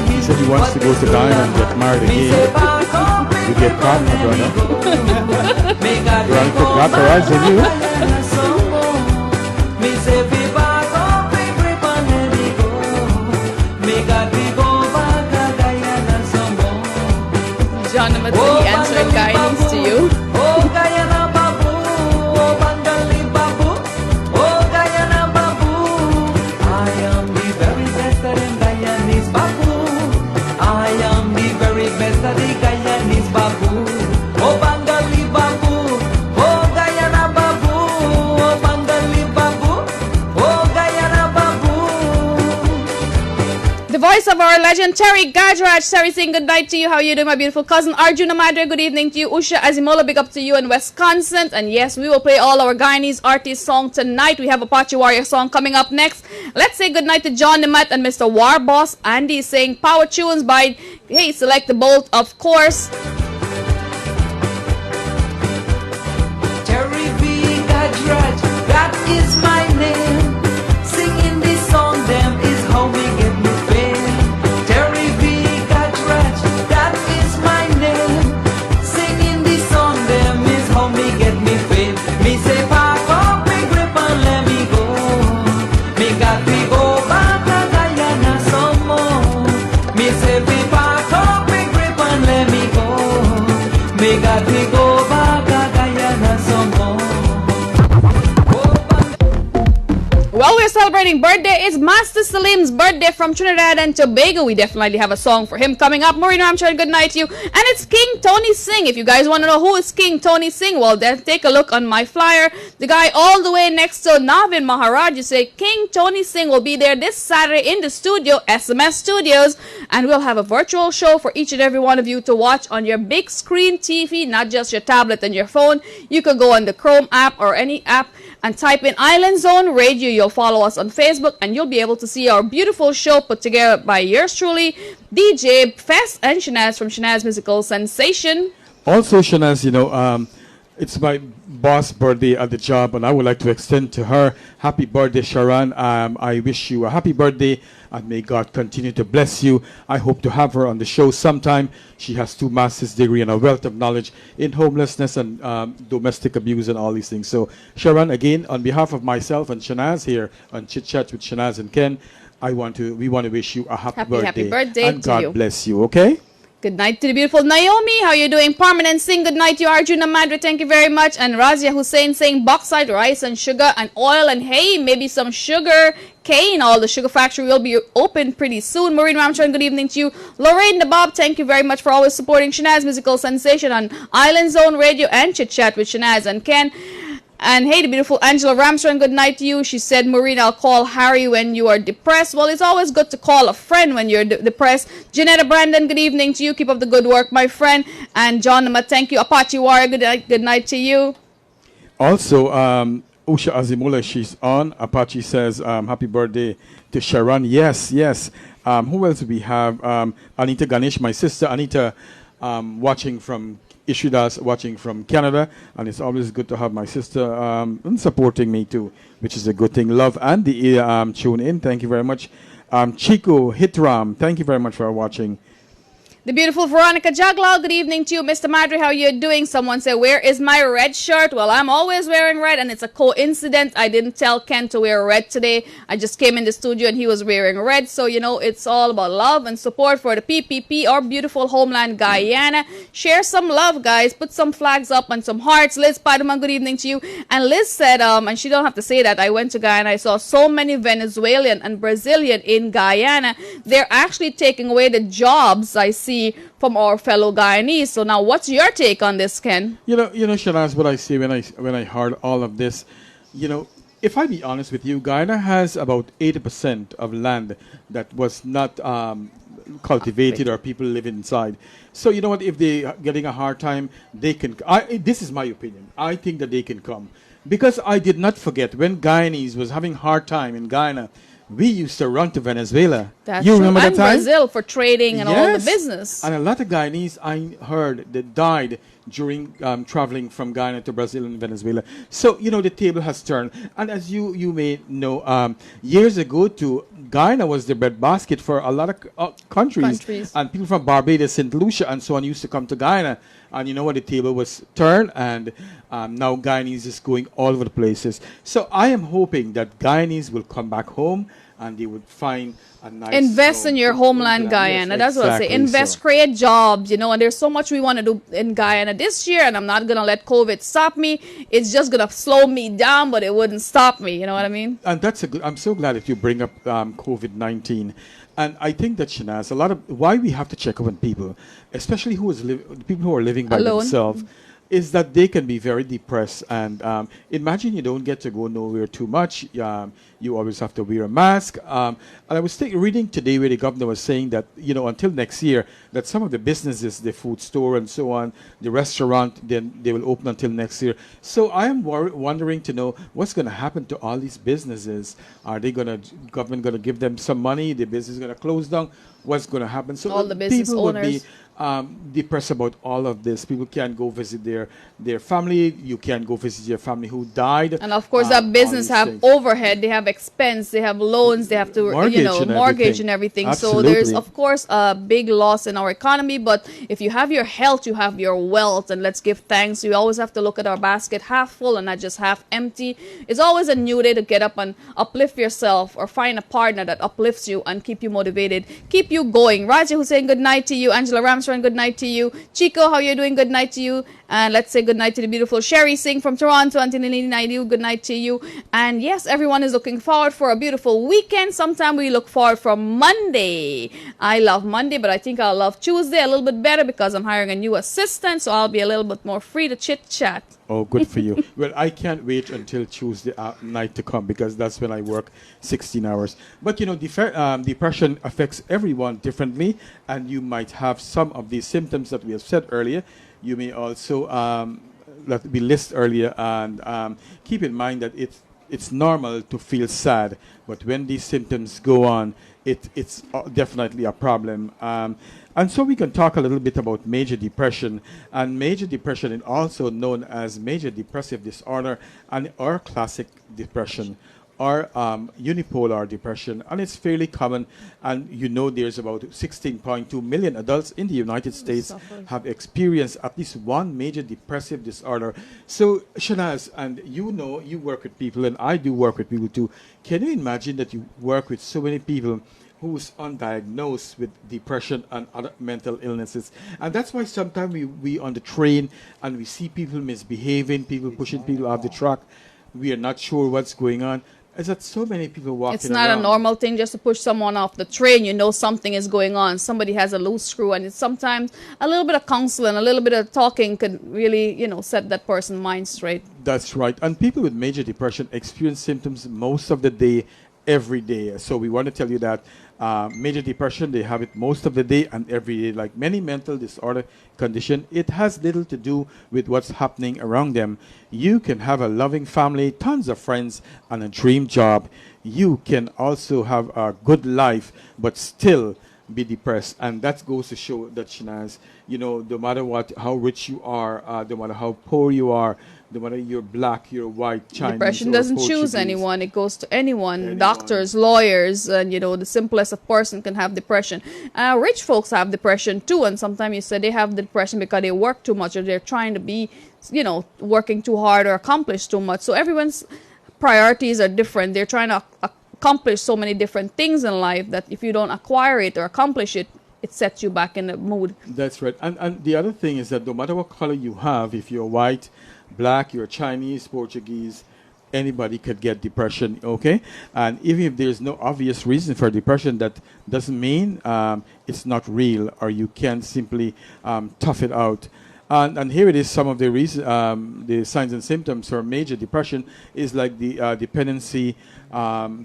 He said he wants to go to Ghana and get married again. You get caught, my brother. Veronica, God arise on you. John Demat, he answering Guyanese to you. Oh Guyana Babu, oh Bangali Babu, oh Guyana Babu. I am the very best of the Guyanese Babu. I am the very best of the Guyanese Babu. Oh Bangali Babu, oh Guyana Babu, oh Bangali Babu, oh Guyana Babu. The voice of our legend, Terry Gajraj. Terry saying good night to you. How are you doing, my beautiful cousin? Arjuna Madre, good evening to you. Usha Azimola, big up to you in Wisconsin. And yes, we will play all our Guyanese artist song tonight. We have a Apache Warrior song coming up next. Let's say good night to John Demat and Mr. War Boss Andy saying power tunes by DJ Selecta Bolt, of course. Terry B. Gajraj, that is my name. Singing this song, them is how we get me fame. Terry B. Gajraj, that is my name. Singing this song, them is how me get me fame. Me say pack up me grip and let me go. Me got me go back to Guyana some more. Me say we pack up me grip and let me go. Me got to go back to Guyana some more. While we're celebrating birthday, it's Master Salim's birthday from Trinidad and Tobago. We definitely have a song for him coming up. Maureen Ramcharan, good night to you. And it's King Tony Singh. If you guys want to know who is King Tony Singh, well, then take a look on my flyer. The guy all the way next to Navin Maharaj, you say King Tony Singh will be there this Saturday in the studio, SMS Studios. And we'll have a virtual show for each and every one of you to watch on your big screen TV, not just your tablet and your phone. You can go on the Chrome app or any app and type in Island Zone Radio. You'll follow us on Facebook and you'll be able to see our beautiful show put together by yours truly, DJ Fest and Shanaz from Shanaz Musical Sensation. Also, Shanaz, it's my boss' birthday at the job, and I would like to extend to her happy birthday, Sharon. I wish you a happy birthday, and may God continue to bless you. I hope to have her on the show sometime. She has 2 master's degree and a wealth of knowledge in homelessness and domestic abuse and all these things. So, Sharon, again, on behalf of myself and Shanaz here on Chit Chat with Shanaz and Ken, we want to wish you a happy birthday. Happy birthday and to God you. bless you, okay? Good night to the beautiful Naomi. How you doing? Permanent Singh. Good night to you, Arjuna Madre. Thank you very much. And Razia Hussein saying bauxite, rice, and sugar, and oil, and hey, maybe some sugar cane. All the sugar factory will be open pretty soon. Maureen Ramcharan, good evening to you. Lorraine the Bob, thank you very much for always supporting Shanaz Musical Sensation on Island Zone Radio and Chit Chat with Shanaz and Ken. And hey, the beautiful Angela Ramshaw, good night to you. She said, Maureen, I'll call Harry when you are depressed. Well, it's always good to call a friend when you're depressed. Janetta Brandon, good evening to you. Keep up the good work, my friend. And John Nama, thank you. Apache Warrior, good night to you. Also, Usha Azimula, she's on. Apache says, happy birthday to Sharon. Yes. Who else do we have? Anita Ganesh, my sister. Anita watching from Ishudas, watching from Canada, and it's always good to have my sister supporting me too, which is a good thing. Love and the tune in. Thank you very much. Chico Hitram, thank you very much for watching. The beautiful Veronica Jaglaw, good evening to you. Mr. Madri, how you doing? Someone said, where is my red shirt? Well, I'm always wearing red, and it's a coincidence. I didn't tell Ken to wear red today. I just came in the studio, and he was wearing red. So, it's all about love and support for the PPP, our beautiful homeland, Guyana. Share some love, guys. Put some flags up and some hearts. Liz Paduman, good evening to you. And Liz said, and she don't have to say that, I went to Guyana. I saw so many Venezuelan and Brazilian in Guyana. They're actually taking away the jobs, I see, from our fellow Guyanese. So now, what's your take on this, Ken? Shanaz, what I say when I heard all of this, if I be honest with you, Guyana has about 80% of land that was not cultivated or people live inside. So you know what? If they're getting a hard time, they can. This is my opinion. I think that they can come, because I did not forget when Guyanese was having hard time in Guyana. We used to run to Venezuela. That's you true. remember And that time? Brazil for trading and all the business. And a lot of Guyanese I heard that died during traveling from Guyana to Brazil and Venezuela. So, the table has turned. And as you may know, years ago too, Guyana was the breadbasket for a lot of countries. And people from Barbados, St. Lucia, and so on used to come to Guyana. And you know what? The table was turned, and now Guyanese is going all over the places. So I am hoping that Guyanese will come back home and they would find a nice invest in your homeland, Guyana. That's what I say. Invest, create jobs, and there's so much we want to do in Guyana this year, and I'm not going to let COVID stop me. It's just going to slow me down, but it wouldn't stop me. You know what I mean? And I'm so glad that you bring up COVID-19. And I think that, Shanaz, why we have to check up on people, especially people who are living by themselves, is that they can be very depressed. And imagine you don't get to go nowhere too much. You always have to wear a mask. And I was reading today where the governor was saying that, until next year, that some of the businesses, the food store and so on, the restaurant, then they will open until next year. So I am wondering to know what's going to happen to all these businesses. Are government going to give them some money? The business is going to close down? What's going to happen? So all the business people owners would be depressed about all of this. People can't go visit their family. You can't go visit your family who died. And of course, that business have overhead. They have expense. They have loans. They have to, mortgage and everything. Absolutely. So there's, of course, a big loss in our economy. But if you have your health, you have your wealth. And let's give thanks. We always have to look at our basket half full and not just half empty. It's always a new day to get up and uplift yourself, or find a partner that uplifts you and keep you motivated, keep you going. Raja Hussein, good night to you. Angela Ramsey, Ramshawn, good night to you. Chico, how you doing? Good night to you. And let's say good night to the beautiful Sherry Singh from Toronto. Antonini Naidu, good night to you. And yes, everyone is looking forward for a beautiful weekend. Sometime we look forward for Monday. I love Monday, but I think I'll love Tuesday a little bit better because I'm hiring a new assistant, so I'll be a little bit more free to chit chat. Oh, good for you. Well, I can't wait until Tuesday night to come because that's when I work 16 hours. But, you know, depression affects everyone differently, and you might have some of these symptoms that we have said earlier. You may also, that we list earlier, and keep in mind that it's normal to feel sad, but when these symptoms go on, it's definitely a problem. And so we can talk a little bit about major depression. And major depression is also known as major depressive disorder or classic depression or unipolar depression. And it's fairly common. And you know there's about 16.2 million adults in the United States have experienced at least one major depressive disorder. So Shanaz, and you know you work with people, and I do work with people too. Can you imagine that you work with so many people who's undiagnosed with depression and other mental illnesses? And that's why sometimes we on the train and we see people misbehaving, people pushing people off the track. We are not sure what's going on. Is that so many people walking It's not around? a normal thing just to push someone off the train. You know something is going on. Somebody has a loose screw, and it's sometimes a little bit of counseling, a little bit of talking could really, you know, set that person's mind straight. That's right. And people with major depression experience symptoms most of the day, every day. So we want to tell you that major depression, they have it most of the day and every day. Like many mental disorder condition, it has little to do with what's happening around them. You can have a loving family, tons of friends, and a dream job. You can also have a good life, but still be depressed. And that goes to show that, Shanaz, you know, no matter what, how rich you are, no matter how poor you are, no matter you're black, you're white, Chinese, Depression doesn't choose Portuguese. anyone. It goes to anyone. Doctors, lawyers, and, you know, the simplest of person can have depression. Rich folks have depression too, and sometimes you say they have depression because they work too much or they're trying to be, you know, working too hard or accomplish too much. So everyone's priorities are different. They're trying to accomplish so many different things in life that if you don't acquire it or accomplish it, it sets you back in the mood. That's right. And the other thing is that no matter what color you have, if you're white, black, you're Chinese, Portuguese, anybody could get depression, okay? And even if there's no obvious reason for depression, that doesn't mean it's not real or you can't simply tough it out. And here it is, some of the reason, the signs and symptoms for major depression is like the dependency,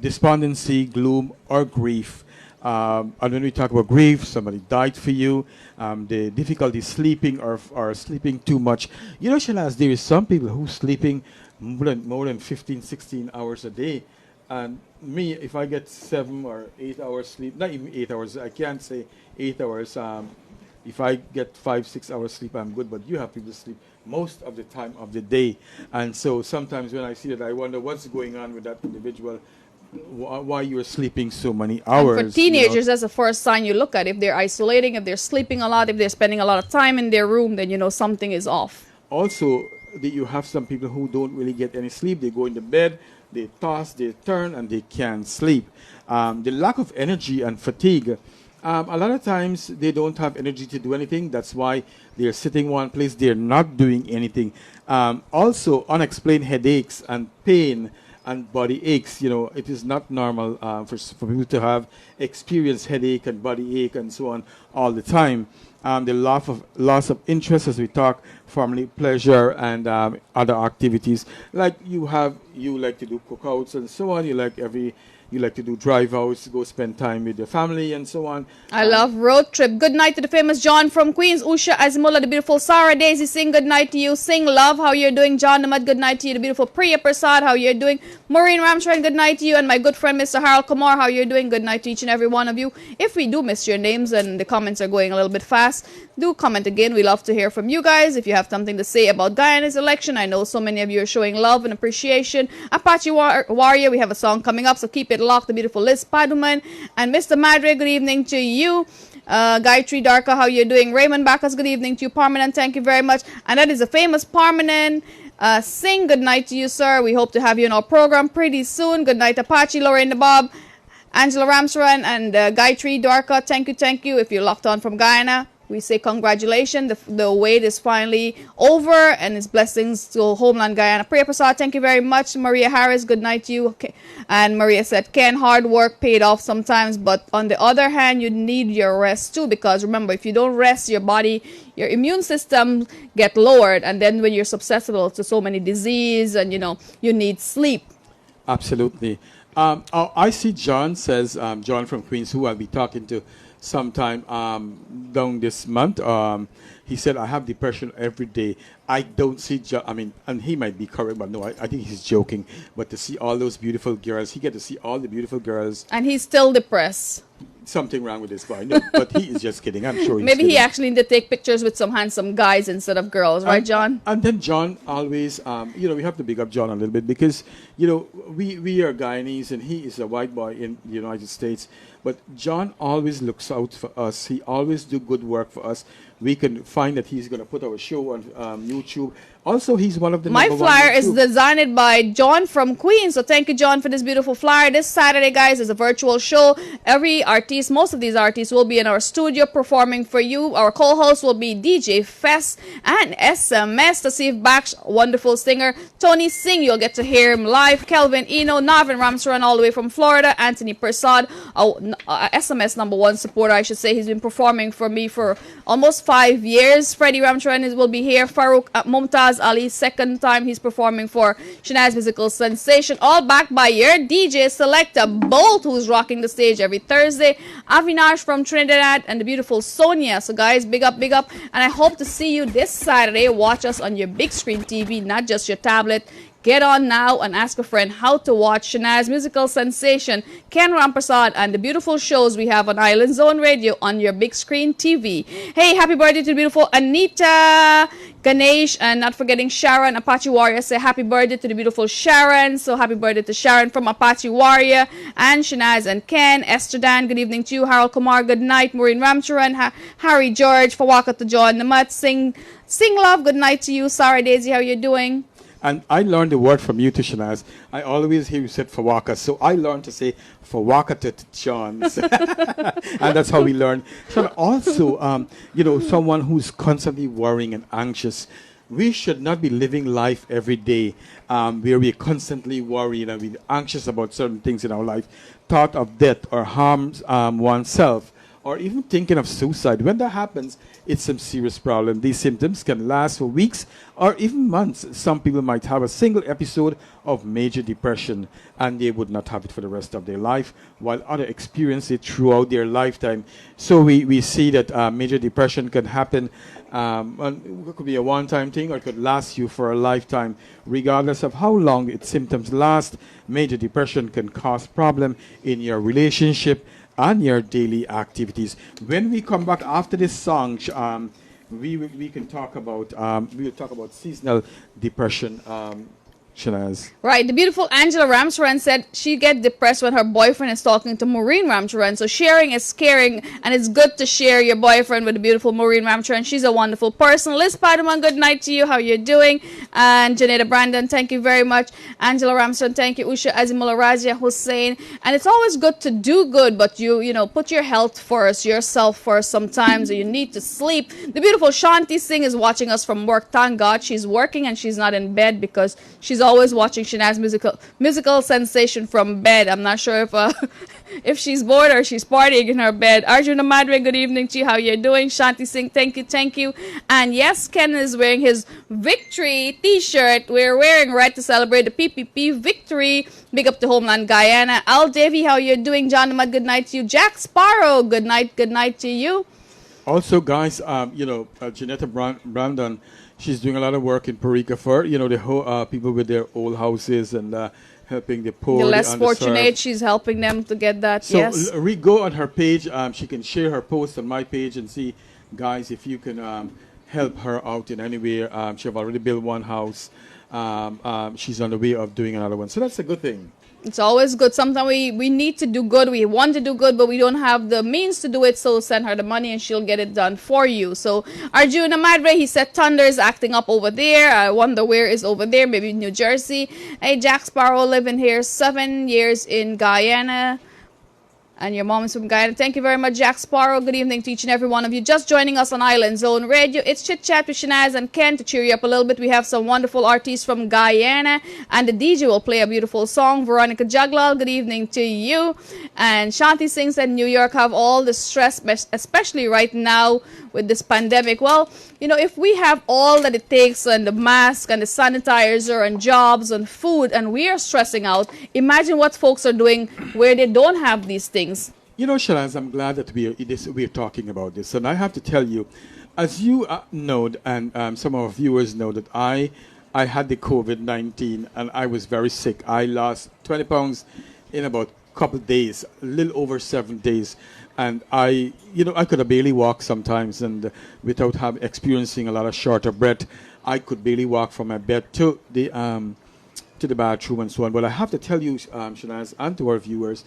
despondency, gloom, or grief. And when we talk about grief, somebody died for you, the difficulty sleeping or sleeping too much. You know, Shanaz, there is some people who sleeping more than 15, 16 hours a day. And me, if I get 7 or 8 hours sleep, not even 8 hours, I can't say 8 hours. If I get 5, 6 hours sleep, I'm good. But you have people sleep most of the time of the day. And so sometimes when I see that, I wonder what's going on with that individual. Why you're sleeping so many hours. And for teenagers, that's the first sign you look at. If they're isolating, if they're sleeping a lot, if they're spending a lot of time in their room, then you know something is off. Also, you have some people who don't really get any sleep. They go into bed, they toss, they turn, and they can't sleep. The lack of energy and fatigue. A lot of times they don't have energy to do anything. That's why they're sitting one place. They're not doing anything. Also, unexplained headaches and pain and body aches. You know, it is not normal for people to have experienced headache and body ache and so on all the time. The loss of interest, as we talk, family pleasure and other activities. Like you like to do cookouts and so on. You like to do drive-outs, go spend time with your family and so on. I love road trip. Good night to the famous John from Queens. Usha Azimola, the beautiful Sarah Daisy Singh, good night to you. Sing Love, how you're doing? John Namad, good night to you. The beautiful Priya Prasad, how you're doing? Maureen Ramshrine, good night to you. And my good friend Mr. Harold Kumar, how you're doing? Good night to each and every one of you. If we do miss your names and the comments are going a little bit fast, do comment again. We love to hear from you guys. If you have something to say about Guyana's election, I know so many of you are showing love and appreciation. Apache Warrior, we have a song coming up, so keep it locked. The beautiful Liz Paduman and Mr. Madre, good evening to you. Gayatri Darka, how you doing? Raymond Bacchus, good evening to you. Parmanan, thank you very much. And that is a famous Parmanan. Sing, good night to you, sir. We hope to have you in our program pretty soon. Good night, Apache, Lorraine the Bob, Angela Ramsaran, and Gayatri Darka. Thank you. If you're locked on from Guyana, We say congratulations. The wait is finally over, and his blessings to homeland Guyana. Priya Prasad, thank you very much. Maria Harris, good night to you. Okay. And Maria said, Ken, hard work paid off sometimes, but on the other hand, you need your rest too, because remember, if you don't rest, your body, your immune system get lowered, and then when you're susceptible to so many disease, and you need sleep. Absolutely. I see John says, John from Queens, who I'll be talking to sometime down this month. He said, I have depression every day. I don't see, and he might be correct, but no, I think he's joking. But to see all those beautiful girls, he get to see all the beautiful girls. And he's still depressed. Something wrong with this boy. No, but he is just kidding. I'm sure he's Maybe kidding. he actually need to take pictures with some handsome guys instead of girls, right, John? And then John always, we have to big up John a little bit because, we are Guyanese and he is a white boy in the United States. But John always looks out for us. He always do good work for us. We can find that he's going to put our show on YouTube. Also, he's one of the My flyer is designed by John from Queens. So thank you, John, for this beautiful flyer. This Saturday, guys, is a virtual show. Every artist, most of these artists will be in our studio performing for you. Our co-host will be DJ Fest and SMS, the Steve Baksh, wonderful singer. Tony Singh, you'll get to hear him live. Kelvin Eno, Navin Ramsaran, all the way from Florida. Anthony Prasad, SMS #1 supporter, I should say. He's been performing for me for almost 5 years. Freddie Ramcharan will be here. Farouk Mumtaz Ali, second time he's performing for Shanaz Musical Sensation. All backed by your DJ Selecta Bolt, who's rocking the stage every Thursday. Avinash from Trinidad and the beautiful Sonia. So guys, big up, big up. And I hope to see you this Saturday. Watch us on your big screen TV, not just your tablet. Get on now and ask a friend how to watch Shanaz Musical Sensation, Ken Ramprasad, and the beautiful shows we have on Island Zone Radio on your big screen TV. Hey, happy birthday to the beautiful Anita, Ganesh, and not forgetting Sharon. Apache Warrior say happy birthday to the beautiful Sharon. So happy birthday to Sharon from Apache Warrior and Shanaz and Ken. Esther Dan, good evening to you. Harold Kumar, good night. Maureen Ramcharan, Harry George, Fawaka to John Namat, Sing Love, good night to you. Sarah Daisy, how you doing? And I learned the word from you to Shanaz. I always hear you said Fawaka, so I learned to say Fawaka to John. And that's how we learn. So also, someone who's constantly worrying and anxious. We should not be living life every day where we're constantly worried and we're anxious about certain things in our life. Thought of death or harms oneself, or even thinking of suicide. When that happens, it's some serious problem. These symptoms can last for weeks or even months. Some people might have a single episode of major depression and they would not have it for the rest of their life, while others experience it throughout their lifetime. So we see that major depression can happen. It could be a one-time thing or it could last you for a lifetime. Regardless of how long its symptoms last, major depression can cause problem in your relationship and your daily activities. When we come back after this song, we can talk about we'll talk about seasonal depression. Shanaz. Right. The beautiful Angela Ramcharan said she get depressed when her boyfriend is talking to Maureen Ramcharan. So sharing is caring, and it's good to share your boyfriend with the beautiful Maureen Ramcharan. She's a wonderful person. Liz Paduman, good night to you. How you doing? And Janetta Brandon, thank you very much. Angela Ramcharan, thank you. Usha Azimullah Raja Hussein. And it's always good to do good, but you put your health first, yourself first sometimes. You need to sleep. The beautiful Shanti Singh is watching us from work. Thank God she's working and she's not in bed because she's always watching Shanaz musical sensation from bed. I'm not sure if she's bored or she's partying in her bed. Arjuna Madre, good evening to you. How you doing? Shanti Singh, thank you. And yes, Ken is wearing his victory t-shirt we're wearing right to celebrate the PPP victory. Big up to homeland Guyana. Al Davy, how you doing? John Ahmad, good night to you. Jack Sparrow, good night to you. Also, guys, Janetta Brandon, she's doing a lot of work in Parika for, the whole people with their old houses and helping the poor, the less fortunate. She's helping them to get that. So yes. We go on her page. She can share her post on my page and see, guys, if you can help her out in any way. She have already built one house. She's on the way of doing another one. So that's a good thing. It's always good. Sometimes we need to do good. We want to do good, but we don't have the means to do it. So send her the money and she'll get it done for you. So Arjuna Madre, he said thunder is acting up over there. I wonder where is over there. Maybe New Jersey. Hey, Jack Sparrow living here 7 years in Guyana. And your mom is from Guyana. Thank you very much, Jack Sparrow. Good evening to each and every one of you. Just joining us on Island Zone Radio. It's Chit Chat with Shanaz and Ken. To cheer you up a little bit, we have some wonderful artists from Guyana. And the DJ will play a beautiful song. Veronica Jaglal, good evening to you. And Shanti sings that New York have all the stress, especially right now with this pandemic. Well, you know, if we have all that it takes and the mask and the sanitizer and jobs and food and we are stressing out, imagine what folks are doing where they don't have these things. You know, Shanaz, I'm glad that we're talking about this. And I have to tell you, as you know, and some of our viewers know, that I had the COVID-19 and I was very sick. I lost 20 pounds in about a couple of days, a little over 7 days. And I could have barely walk sometimes, and without experiencing a lot of short of breath, I could barely walk from my bed to the bathroom and so on. But I have to tell you, Shanaz, and to our viewers,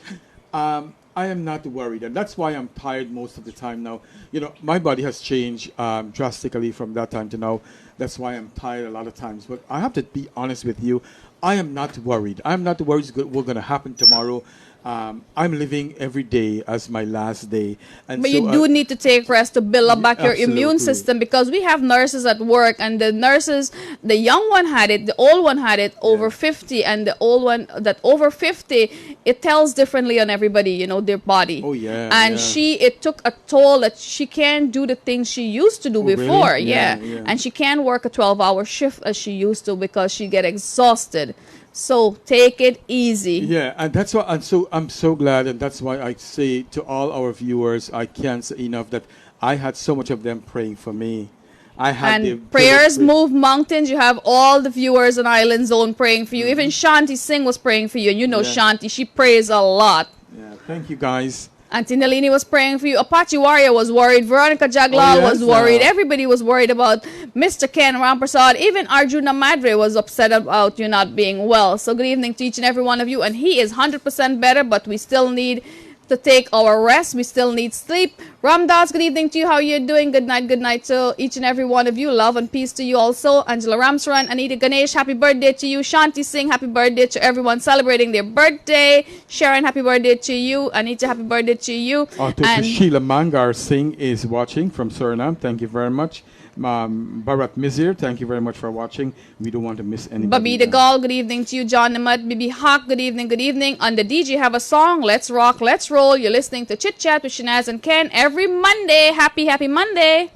I am not worried, and that's why I'm tired most of the time now. You know, my body has changed drastically from that time to now. That's why I'm tired a lot of times. But I have to be honest with you, I am not worried. I'm not worried what's going to happen tomorrow. I'm living every day as my last day. And but so, you do need to take rest to build up back your immune absolutely. system, because we have nurses at work, and the nurses, the young one had it, the old one had it, over 50, and the old one that over 50, it tells differently on everybody, you know, their body. Oh, yeah. And it took a toll that she can't do the things she used to do before. Really? Yeah. And she can't work a 12-hour shift as she used to because she get exhausted. So take it easy. Yeah, and that's why I'm so glad, and that's why I say to all our viewers, I can't say enough that I had so much of them praying for me. I had and prayers move mountains. You have all the viewers on Island Zone praying for you. Mm-hmm. Even Shanti Singh was praying for you. You know, Yeah. Shanti, she prays a lot. Yeah, thank you guys. Auntie Nalini was praying for you. Apache Warrior was worried. Veronica Jaglal was worried. Everybody was worried about Mr. Ken Ramprasad. Even Arjuna Madre was upset about you not being well. So good evening to each and every one of you. And he is 100% better, but we still need to take our rest. We still need sleep. Ramdas, good evening to you. How are you doing? Good night to each and every one of you. Love and peace to you also. Angela Ramsaran, Anita Ganesh, happy birthday to you. Shanti Singh, happy birthday to everyone celebrating their birthday. Sharon, happy birthday to you. Anita, happy birthday to you. And Sheila Mangar Singh is watching from Suriname. Thank you very much. Bharat Mizir, thank you very much for watching. We don't want to miss anybody. Babi Degal, good evening to you. John Namat, Bibi Hawk, good evening, good evening. On the DJ, have a song. Let's rock, let's roll. You're listening to Chit Chat with Shanaz and Ken every Monday. Happy Monday.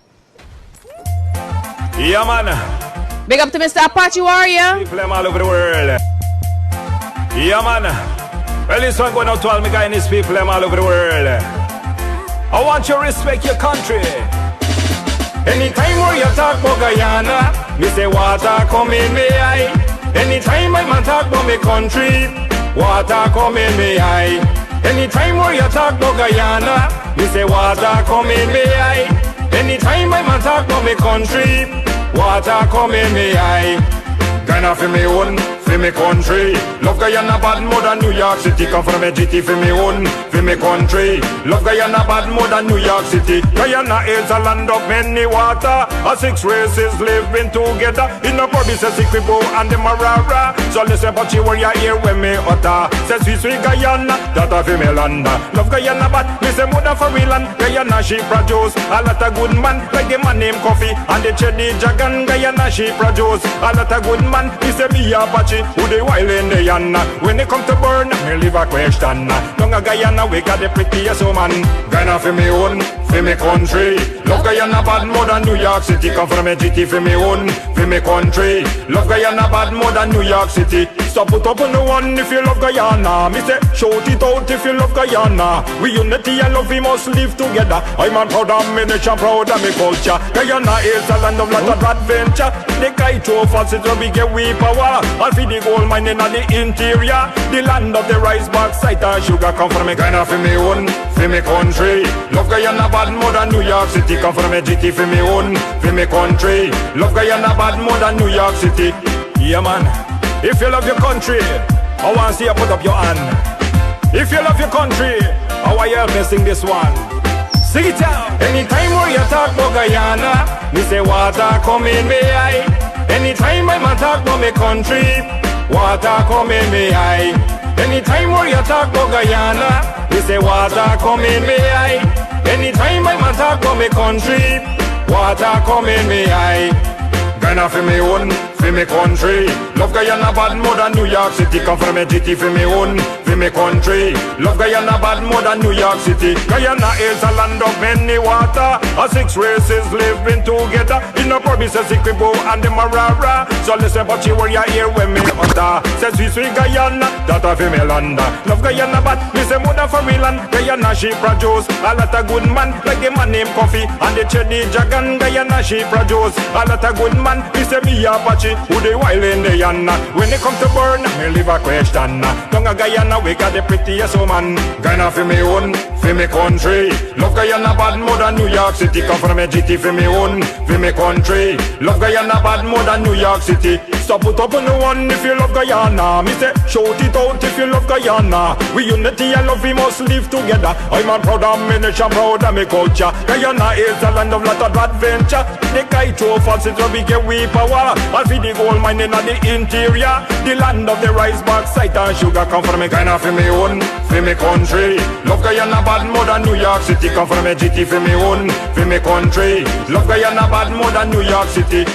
Yeah, man. Big up to Mr. Apache Warrior. People them all over the world. Yeah, man. Well, this one going out to all my Guyanese people them all over the world. I want you to respect your country. Anytime where you talk about Guyana, me say water come in me eye. Anytime my man talk about me country, water come in me eye. Anytime where you talk about Guyana, me say water come in me eye. Anytime my man talk about me country, water come in me eye. Guyana for me own, for me country. Love Guyana bad more than New York City. Come from a GT for me own, for me country. Love Guyana bad more than New York City. Guyana is a land of many water. A 6 races living together. In a province, Siquibo and the Marara. So listen but you when you hear when me utter. Say sweet Guyana, that a for me land. Love Guyana bad, me say more than for real land. Guyana she produce a lot of good man. Like the man named Coffee and the Chedi Jagan. Guyana she produce a lot of good man. Me say me Apache, who they wild in the Yana. When they come to burn, me leave a question. Don't a Guyana, we got the prettiest woman. Guyana for me own, for me country. Love Guyana bad more than New York City. Come from a GT for me own, for me country. Love Guyana bad more than New York City. So put up on the one if you love Guyana. Me say shout it out if you love Guyana. We unity and love, we must live together. I'm a proud of me nation, proud of me culture. Guyana is a land of lot of adventure. The guy too fast, it's a big we power. I'll feed the gold mine in the interior. The land of the rice box, site and sugar. Come from me Guyana for me own, for me country. Love Guyana bad more than New York City. Come from a GT for me own, for me country. Love Guyana bad more than New York City. Yeah man, if you love your country, I want to see you put up your hand. If you love your country, I want you help me sing this one. Sing it out. Anytime where you talk about Guyana, me say water come in me eye. Anytime my man talk about me country, water come in me eye. Anytime where you talk about Guyana, We say water come in me eye. Anytime I matter come me country, water come in me eye. Gonna for me own, for me country. Love Guyana bad more than New York City. Come from me GT for me own, for me country. Love Guyana bad more than New York City. Guyana is a land of many water. A 6 races living together. In a provinces Iquibo and the Marara. So listen but you where you hear when me utter. Says we sweet Guyana, that a for me land. Love Guyana bad, me say more than for me land. Guyana she produce a lot of good man. Like a man named Coffee and the Chedi Jagan. Guyana she produce a lot of good man. Me say me Apache, who they wild in the Yana. When they come to burn, me leave a question. Tongue a Guyana, we got the prettiest woman. Guyana for me own, for me country. Love Guyana bad more than New York City. Come from me GT for me own, for me country. Love Guyana bad more than New York City. So put up on the one if you love Guyana. Me say shout it out if you love Guyana. We unity and love we must live together. I'm a proud of me nation, proud of me culture. Guyana is the land of lot of adventure. The kite throw falls it we get we power. And feed the gold mine in the interior. The land of the rice box, site and sugar. Come from me Guyana for me own, for me country. Love Guyana bad more than New York City. Come from me GT for me own, for me country. Love Guyana bad more than New York City.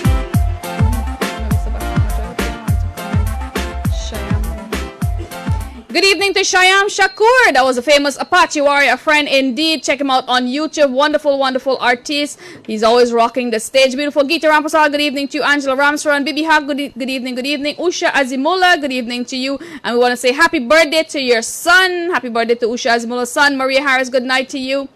Good evening to Shyam Shakur. That was a famous Apache warrior, a friend indeed. Check him out on YouTube. Wonderful, wonderful artist. He's always rocking the stage. Beautiful Kavita Ramkissoon. Good evening to you. Angela Ramsran. Bibi Haq. Good evening, good evening. Usha Azimula. Good evening to you. And we want to say happy birthday to your son. Happy birthday to Usha Azimula's son. Maria Harris, good night to you.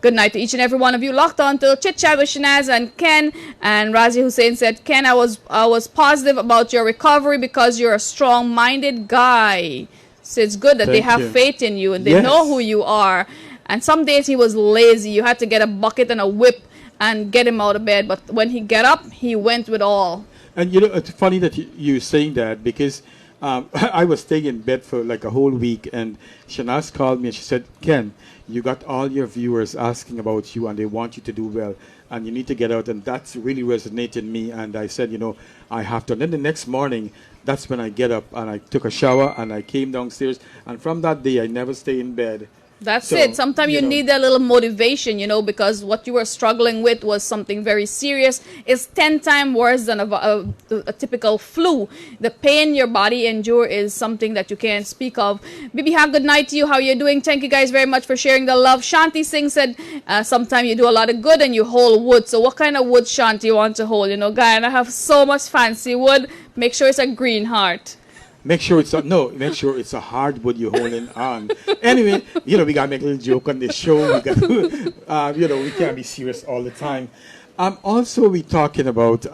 Good night to each and every one of you. Locked on to Chit Chat with Shanaz and Ken. And Razi Hussein said, Ken, I was positive about your recovery because you're a strong-minded guy. So it's good that they have faith in you and they know who you are. And some days he was lazy. You had to get a bucket and a whip and get him out of bed. But when he got up, he went with all. And you know, it's funny that you're saying that because I was staying in bed for like a whole week and Shanaz called me and she said, Ken, you got all your viewers asking about you and they want you to do well and you need to get out. And that's really resonated me. And I said, you know, I have to. And then the next morning, that's when I get up and I took a shower and I came downstairs. And from that day, I never stay in bed. That's it. Sometimes you need that little motivation, you know, because what you were struggling with was something very serious. It's 10 times worse than a typical flu. The pain your body endure is something that you can't speak of. Bibi Haq, good night to you. How are you doing? Thank you guys very much for sharing the love. Shanti Singh said, sometimes you do a lot of good and you hold wood. So what kind of wood, Shanti, you want to hold? You know, guy, and I have so much fancy wood. Make sure it's a green heart. Make sure it's a hardwood you're holding on. Anyway, you know, we gotta make a little joke on this show. We got, you know, we can't be serious all the time. Also, we're talking about,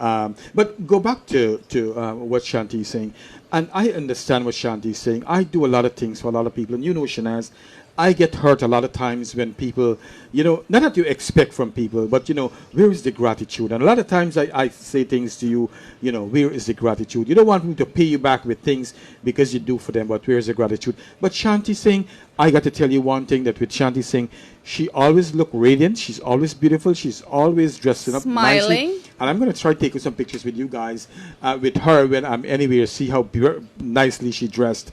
but go back to what Shanti is saying, and I understand what Shanti is saying. I do a lot of things for a lot of people, and you know, Shanaz, I get hurt a lot of times when people, you know, not that you expect from people, but, you know, where is the gratitude? And a lot of times I say things to you, you know, where is the gratitude? You don't want me to pay you back with things because you do for them, but where is the gratitude? But Shanti saying, I got to tell you one thing that with Shanti saying, she always look radiant, she's always beautiful, she's always dressing up smiling. Nicely. And I'm going to try taking some pictures with you guys, with her when I'm anywhere, see how nicely she dressed.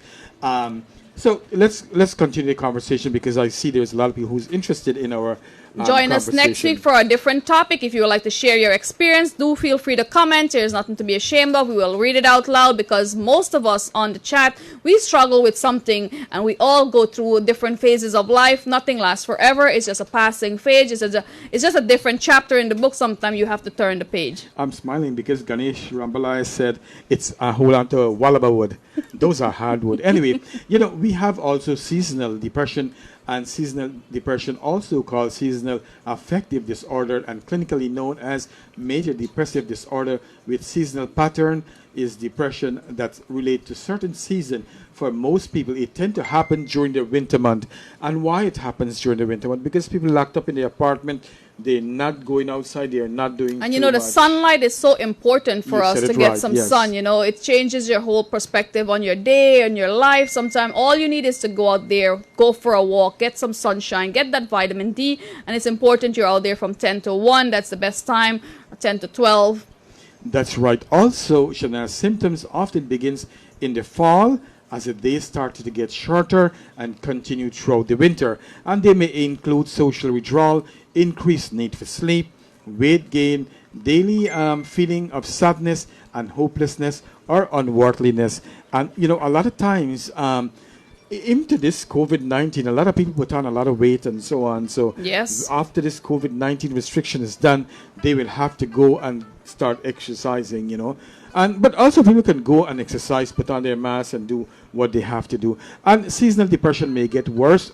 So let's continue the conversation because I see there's a lot of people who's interested in our Join us next week for a different topic. If you would like to share your experience, do feel free to comment. There's nothing to be ashamed of. We will read it out loud because most of us on the chat, we struggle with something and we all go through different phases of life. Nothing lasts forever. It's just a passing phase. It's just a different chapter in the book. Sometimes you have to turn the page. I'm smiling because Ganesh Rambalai said it's a hold on to a Wallaba wood. Those are hardwood. Anyway, you know, we have also seasonal depression. And seasonal depression, also called seasonal affective disorder and clinically known as major depressive disorder with seasonal pattern, is depression that relates to certain season. For most people, it tends to happen during the winter month. And why it happens during the winter month? Because people locked up in their apartment, they're not going outside, they're not doing And you know, the sunlight is so important for us to get some yes. sun. You know, it changes your whole perspective on your day and your life. Sometimes all you need is to go out there, go for a walk, get some sunshine, get that vitamin D. And it's important you're out there from 10 to 1. That's the best time, 10 to 12. That's right. Also, Shanaz, symptoms often begins in the fall as the days started to get shorter and continue throughout the winter. And they may include social withdrawal, increased need for sleep, weight gain, daily feeling of sadness and hopelessness or unworthiness. And, you know, a lot of times, into this COVID-19, a lot of people put on a lot of weight and so on. So Yes. after this COVID-19 restriction is done, they will have to go and start exercising, you know. But also people can go and exercise, put on their mask and do what they have to do. And seasonal depression may get worse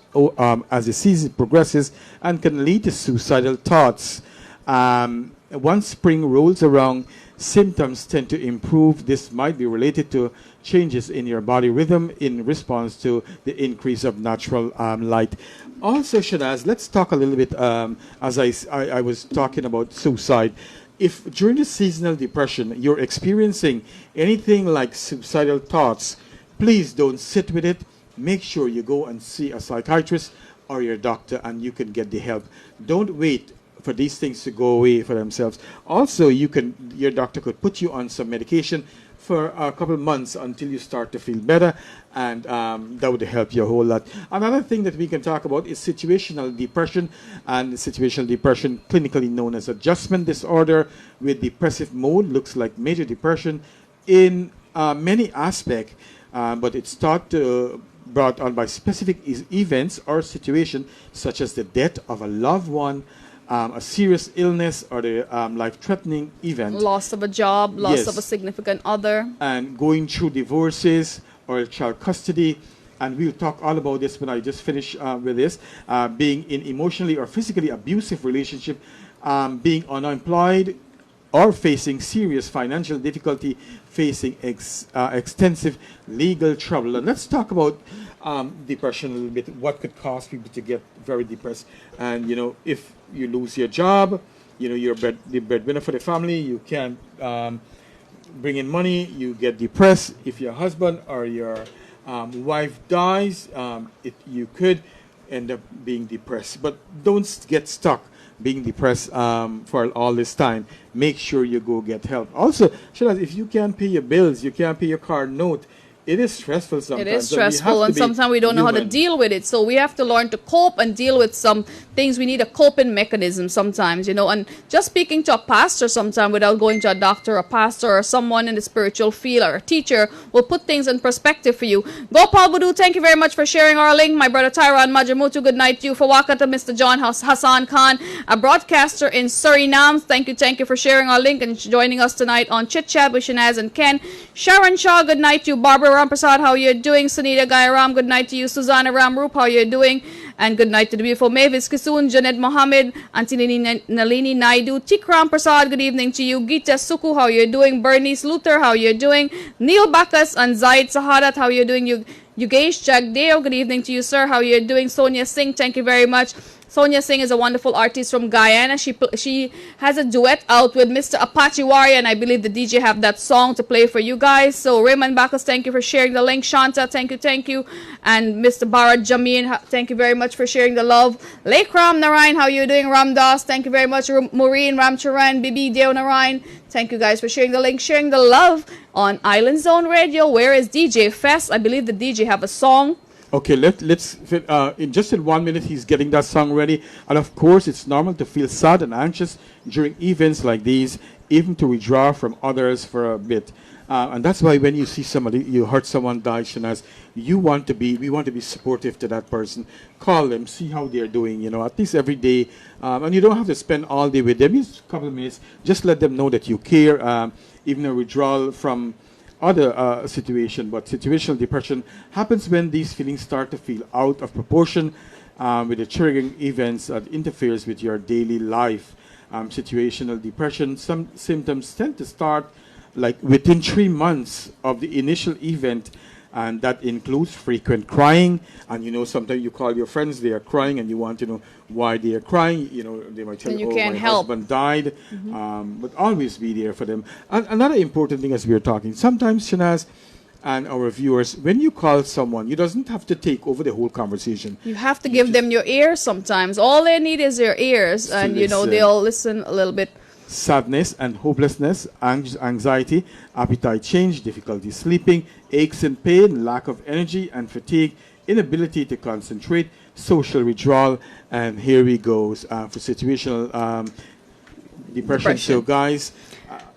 as the season progresses and can lead to suicidal thoughts. Once spring rolls around, symptoms tend to improve. This might be related to changes in your body rhythm in response to the increase of natural light. Also, Shanaz, let's talk a little bit, as I was talking about suicide. If during the seasonal depression you're experiencing anything like suicidal thoughts, please don't sit with it. Make sure you go and see a psychiatrist or your doctor and you can get the help. Don't wait for these things to go away for themselves. Also, your doctor could put you on some medication for a couple of months until you start to feel better, and that would help you a whole lot. Another thing that we can talk about is situational depression, and situational depression, clinically known as adjustment disorder with depressive mode, looks like major depression in many aspects, but it's brought on by specific events or situation such as the death of a loved one, a serious illness, or the life-threatening event. Loss of a job, loss Yes. of a significant other. And going through divorces or child custody. And we'll talk all about this when I just finish with this. Being in emotionally or physically abusive relationship, being unemployed or facing serious financial difficulty, facing extensive legal trouble. And let's talk about depression a little bit. What could cause people to get very depressed? And, you know, if you lose your job, you know, you're the breadwinner for the family, you can't bring in money, you get depressed. If your husband or your wife dies, you could end up being depressed. But don't get stuck being depressed for all this time. Make sure you go get help. Also, Shanaz, if you can't pay your bills, you can't pay your car note, it is stressful sometimes. It is stressful, and sometimes we don't know how to deal with it. So we have to learn to cope and deal with some things. We need a coping mechanism sometimes, you know. And just speaking to a pastor sometime without going to a doctor, a pastor, or someone in the spiritual field, or a teacher will put things in perspective for you. Gopal Budu, thank you very much for sharing our link. My brother Tyron Majamutu, good night to you. Fawakata, Mr. John Hassan Khan, a broadcaster in Suriname. Thank you for sharing our link and joining us tonight on Chit Chat with Shanaz and Ken. Sharon Shaw, good night to you. Barbara Ramprasad, how you doing? Sunita Gairam, good night to you. Susanna Ramrup, how you doing? And good night to the beautiful Mavis Kisoon, Janet Mohammed, Antinini Nalini Naidu, Tikram Prasad, good evening to you. Gita Suku, how you doing? Bernice Luther, how you doing? Neil Bacchus and Zaid Sahadat, how you doing? Yugesh Jagdeo, good evening to you, sir. How you doing? Sonia Singh, thank you very much. Sonia Singh is a wonderful artist from Guyana. She has a duet out with Mr. Apache Warrior, and I believe the DJ have that song to play for you guys. So Raymond Bacchus, thank you for sharing the link. Shanta, thank you. And Mr. Bharat Jameen, thank you very much for sharing the love. Lekram Narayan, how you doing? Ramdas, thank you very much. Maureen Ramcharan, Bibi Deo Narayan, thank you guys for sharing the link, sharing the love on Island Zone Radio. Where is DJ Fest? I believe the DJ have a song. Okay, let's in just in 1 minute he's getting that song ready. And of course, it's normal to feel sad and anxious during events like these, even to withdraw from others for a bit. And that's why when you see somebody, you heard someone die, Shanaz, we want to be supportive to that person. Call them, see how they're doing, you know, at least every day. And you don't have to spend all day with them. Just a couple of minutes. Just let them know that you care. Even a withdrawal from other situation, but situational depression happens when these feelings start to feel out of proportion with the triggering events that interferes with your daily life. Situational depression, some symptoms tend to start like within 3 months of the initial event, and that includes frequent crying. And you know, sometimes you call your friends, they are crying, and you want to know why they are crying. You know, they might tell you, my husband died. But always be there for them. And another important thing, as we are talking, sometimes, Shanaz and our viewers, when you call someone, you doesn't have to take over the whole conversation. You have to give them your ears sometimes. All they need is your ears, and you know, they'll listen a little bit. sadness and hopelessness, anxiety, appetite change, difficulty sleeping, aches and pain, lack of energy and fatigue, inability to concentrate, social withdrawal, and here we goes for situational depression. So guys,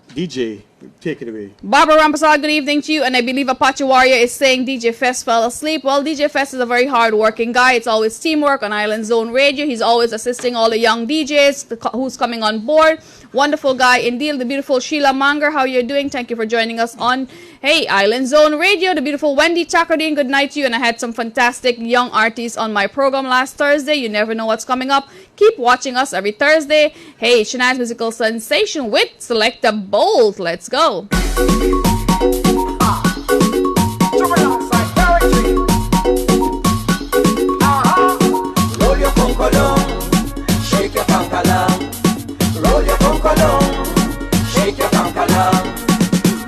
DJ, take it away. Barbara Rampasal, good evening to you. And I believe Apache Warrior is saying DJ Fest fell asleep. Well, DJ Fest is a very hard-working guy. It's always teamwork on Island Zone Radio. He's always assisting all the young DJs who's coming on board. Wonderful guy indeed. The beautiful Sheila Manger, how you doing? Thank you for joining us on Island Zone Radio. The beautiful Wendy Chakradine, good night to you. And I had some fantastic young artists on my program last Thursday. You never know what's coming up. Keep watching us every Thursday. Hey, Shanaz Musical Sensation with Selecta Bolt. Let's go. Roll your conco down, shake your conca down. Roll your conco down, shake your conca down.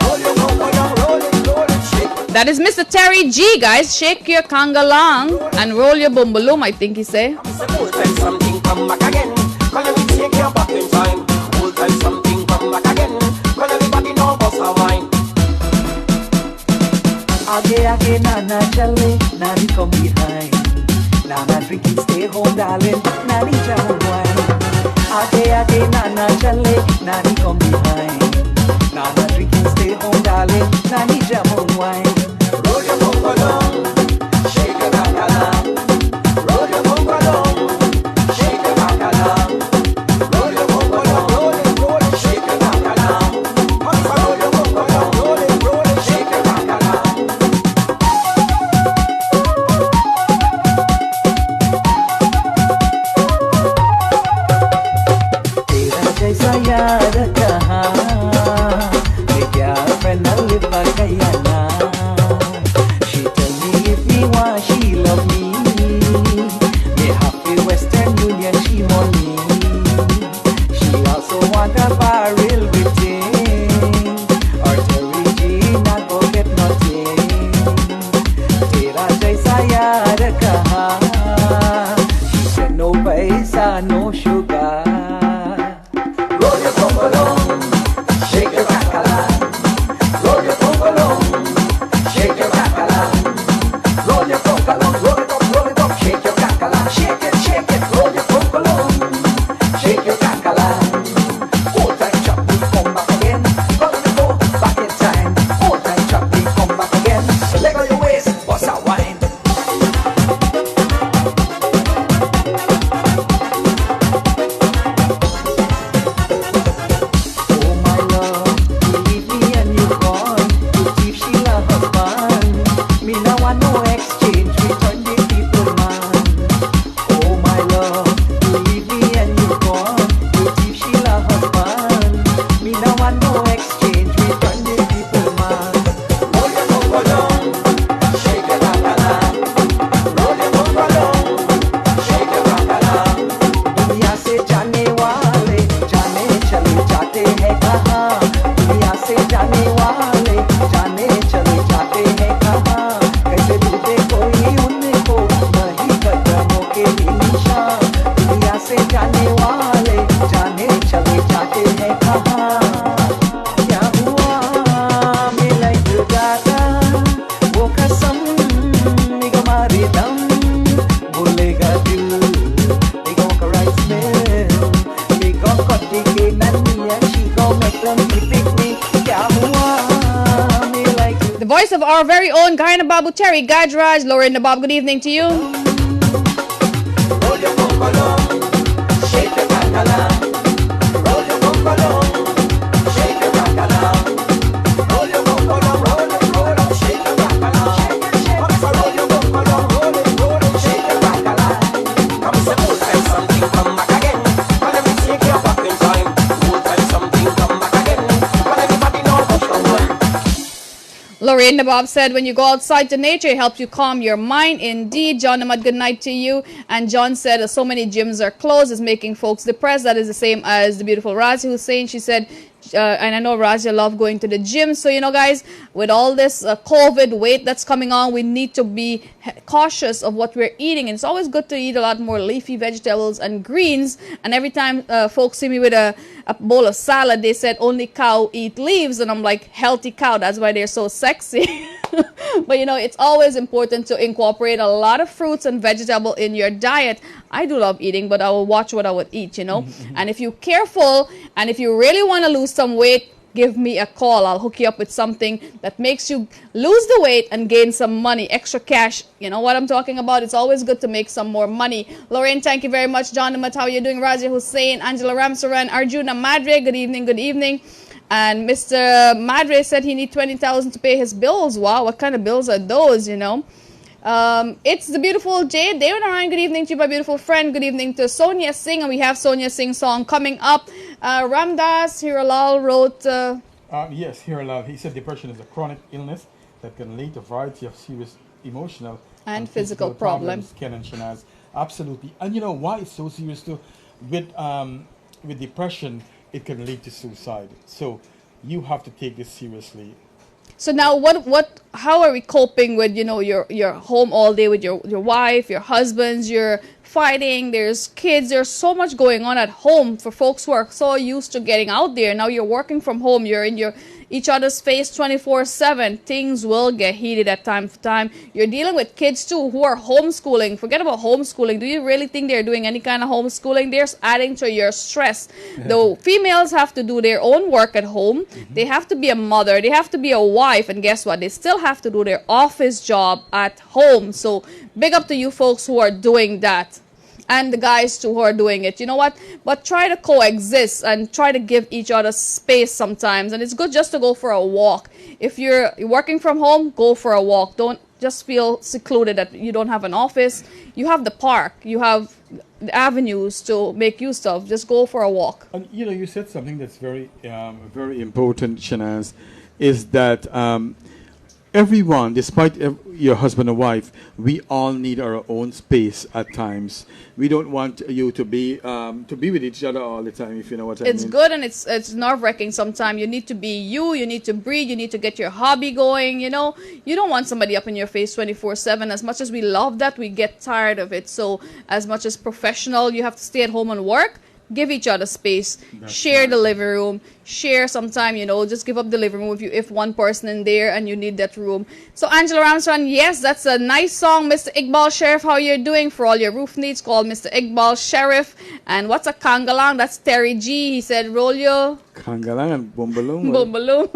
Roll your conco down, roll it, shake. That is Mr. Terry G, guys. Shake your conga long and roll your bumbalum, I think he say. Old time something come back again. Call me take your back in time. Old time something come back again. Call everybody know bust a wine. Age, nana chale, nani come behind. Nana drinking, stay home, darling. Nani jam wine. Age, nana chale, nani come behind. Nana drinking, stay home, darling. Nani jam wine. Roll your bongo down, shake your conga down. Roll your bongo down, shake your conga down. Roll your bongo down, roll it, shake your conga down. Roll your bongo down, roll it, shake your conga down. तेरा जैसा यार कहाँ, मैं प्यार पे न lip गया ना. She tell me if me want, she love me. Me happy Western Union, she want me. She also want a barrel within. Or Terry G, not go get nothing. तेरा जैसा यार कहाँ. She said no paisa, no sugar. Roll your conga down, shake your bacala. Roll your conga down, shake your bacala. Roll your conga down, roll it up, shake your bacala. Shake it, roll your conga down, shake your bacala. Old time chop, we come back again. Gonna go back in time. Old time chop, we come back again. Leg on your waist, bust a wine. Oh my love, you leave me and you gone. You keep Sheila husband. Me now want no exchange, return the people man. Oh my love, you leave me and you gone. You keep Sheila husband. Me now want no exchange, return the people man. Roll your conga down, shake your bacala. Roll your conga down, shake your bacala. दुनिया से जाने वाले जाने चले जाते हैं कहाँ. दुनिया से जाने वाले जाने चले जाते हैं कहाँ. कैसे ढूंढे कोई उनको नहीं कदमों के भी निशान. दुनिया से जाने वाले जाने चले जाते हैं कहाँ. क्या हुआ मिला जुदाता वो कसम निगमारे दम भूलेगा दिल निगों का right smell निगों को दिखे नन्ही she gon' make them keep me. क्या हुआ मिला The voice of our very own Guyana Babu Terry, Gajraj, Lauren Bob, good evening to you. roll your conga down, shake your bacala. Roll your conga down, shake your bacala. Roll your conga down, roll it, shake your bacala. Roll your conga down, roll it, shake your bacala. Come say old time something come back again. When every take your back in time. Old time something come back again. When everybody know push the one. Lorraine Bob said, when you go outside to nature, it helps you calm your mind. Indeed. John Ahmad, good night to you. And John said, so many gyms are closed, it's making folks depressed. That is the same as the beautiful Razi Hussein. She said, And I know Raja love going to the gym. So, you know, guys, with all this COVID weight that's coming on, we need to be cautious of what we're eating. And it's always good to eat a lot more leafy vegetables and greens. And every time folks see me with a bowl of salad, they said only cow eat leaves. And I'm like, healthy cow. That's why they're so sexy. But, you know, it's always important to incorporate a lot of fruits and vegetable in your diet. I do love eating, but I will watch what I would eat, you know. And if you're careful and if you really want to lose some weight, give me a call. I'll hook you up with something that makes you lose the weight and gain some money, extra cash. You know what I'm talking about? It's always good to make some more money. Lorraine, thank you very much. John Namat, how are you doing? Raja Hussein, Angela Ramsaran, Arjuna Madre, good evening, good evening. And Mr. Madre said he needs 20,000 to pay his bills. Wow, what kind of bills are those, you know? It's the beautiful Jade. David Narayan, good evening to you, my beautiful friend. Good evening to Sonia Singh. And we have Sonia Singh's song coming up. Ramdas Hiralal wrote... Yes, Hiralal. He said depression is a chronic illness that can lead to a variety of serious emotional and physical problems. Ken and Shanaz. Absolutely. And you know why it's so serious too? With depression, it can lead to suicide. So you have to take this seriously. So now how are we coping with, you know, you're home all day with your wife, your husbands, you're fighting, there's kids, there's so much going on at home for folks who are so used to getting out there. Now you're working from home, you're in each other's face 24/7. Things will get heated at time to time. You're dealing with kids too who are homeschooling. Forget about homeschooling. Do you really think they're doing any kind of homeschooling? They're adding to your stress. Though females have to do their own work at home. They have to be a mother. They have to be a wife. And guess what? They still have to do their office job at home. So big up to you folks who are doing that. And the guys too who are doing it. You know what? But try to coexist and try to give each other space sometimes. And it's good just to go for a walk. If you're working from home, go for a walk. Don't just feel secluded that you don't have an office. You have the park. You have the avenues to make use of. Just go for a walk. And you know, you said something that's very, very important, Shanaz, is that everyone, despite your husband or wife, we all need our own space at times. We don't want you to be with each other all the time, if you know what I mean. It's good and it's nerve-wracking sometimes. You need to be you need to breathe, you need to get your hobby going, you know. You don't want somebody up in your face 24/7. As much as we love that, we get tired of it. So as much as professional, you have to stay at home and work. Give each other space. Share the living room. Share sometime, you know, just give up the living room if one person in there and you need that room. So Angela Ramsran, yes, that's a nice song. Mr. Iqbal Sheriff, how you doing? For all your roof needs, call Mr. Iqbal Sheriff. And what's a kangalang? That's Terry G. He said, roll your... Kangalang and Boombaloo. Boombaloo.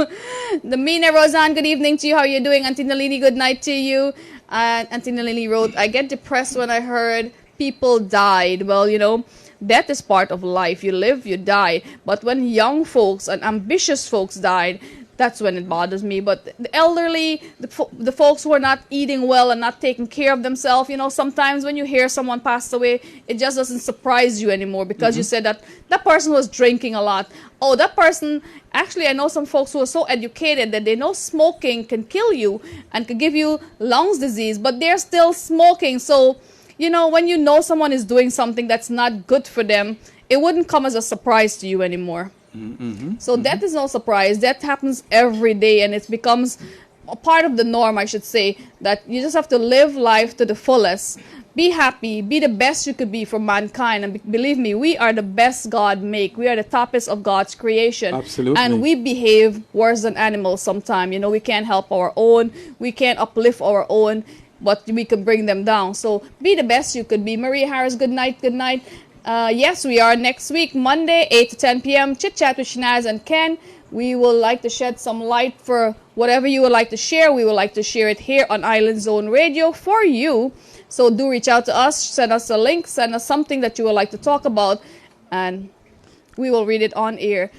The Mina Roseanne, good evening to you. How you doing? Auntie Nalini, good night to you. And Auntie Nalini wrote, I get depressed when I heard people died. Well, you know, death is part of life. You live, you die. But when young folks and ambitious folks died, that's when it bothers me. But the elderly, the folks who are not eating well and not taking care of themselves, you know, sometimes when you hear someone passed away, it just doesn't surprise you anymore because you said that person was drinking a lot. Oh, that person, actually, I know some folks who are so educated that they know smoking can kill you and can give you lungs disease, but they're still smoking. So, you know, when you know someone is doing something that's not good for them, it wouldn't come as a surprise to you anymore. So death is no surprise. Death happens every day, and it becomes a part of the norm, I should say, that you just have to live life to the fullest. Be happy. Be the best you could be for mankind. And believe me, we are the best God make. We are the toppest of God's creation. Absolutely. And we behave worse than animals sometimes. You know, we can't help our own. We can't uplift our own. But we can bring them down. So be the best you could be. Maria Harris, good night, good night. Yes, we are next week, Monday, 8 to 10 p.m. Chit Chat with Shanaz and Ken. We will like to shed some light for whatever you would like to share. We would like to share it here on Island Zone Radio for you. So do reach out to us. Send us a link. Send us something that you would like to talk about. And we will read it on air.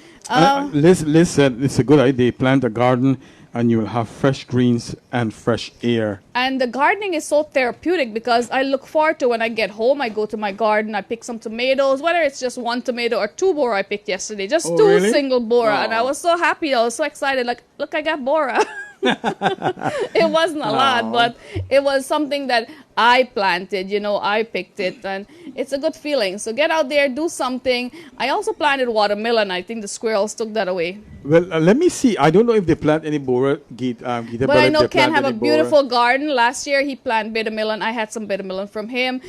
Liz said it's a good idea. Plant a garden and you will have fresh greens and fresh air. And the gardening is so therapeutic because I look forward to when I get home, I go to my garden, I pick some tomatoes, whether it's just one tomato or two bora I picked yesterday, just two really? single bora. Oh. And I was so happy, I was so excited, like, look, I got bora. It wasn't a lot, but it was something that I planted, I picked it, and it's a good feeling. So get out there, do something. I also planted watermelon. I think the squirrels took that away. Well, let me see. I don't know if they plant any Bora, But I know Ken have a beautiful garden. Last year he planted bitter melon. I had some bitter melon from him.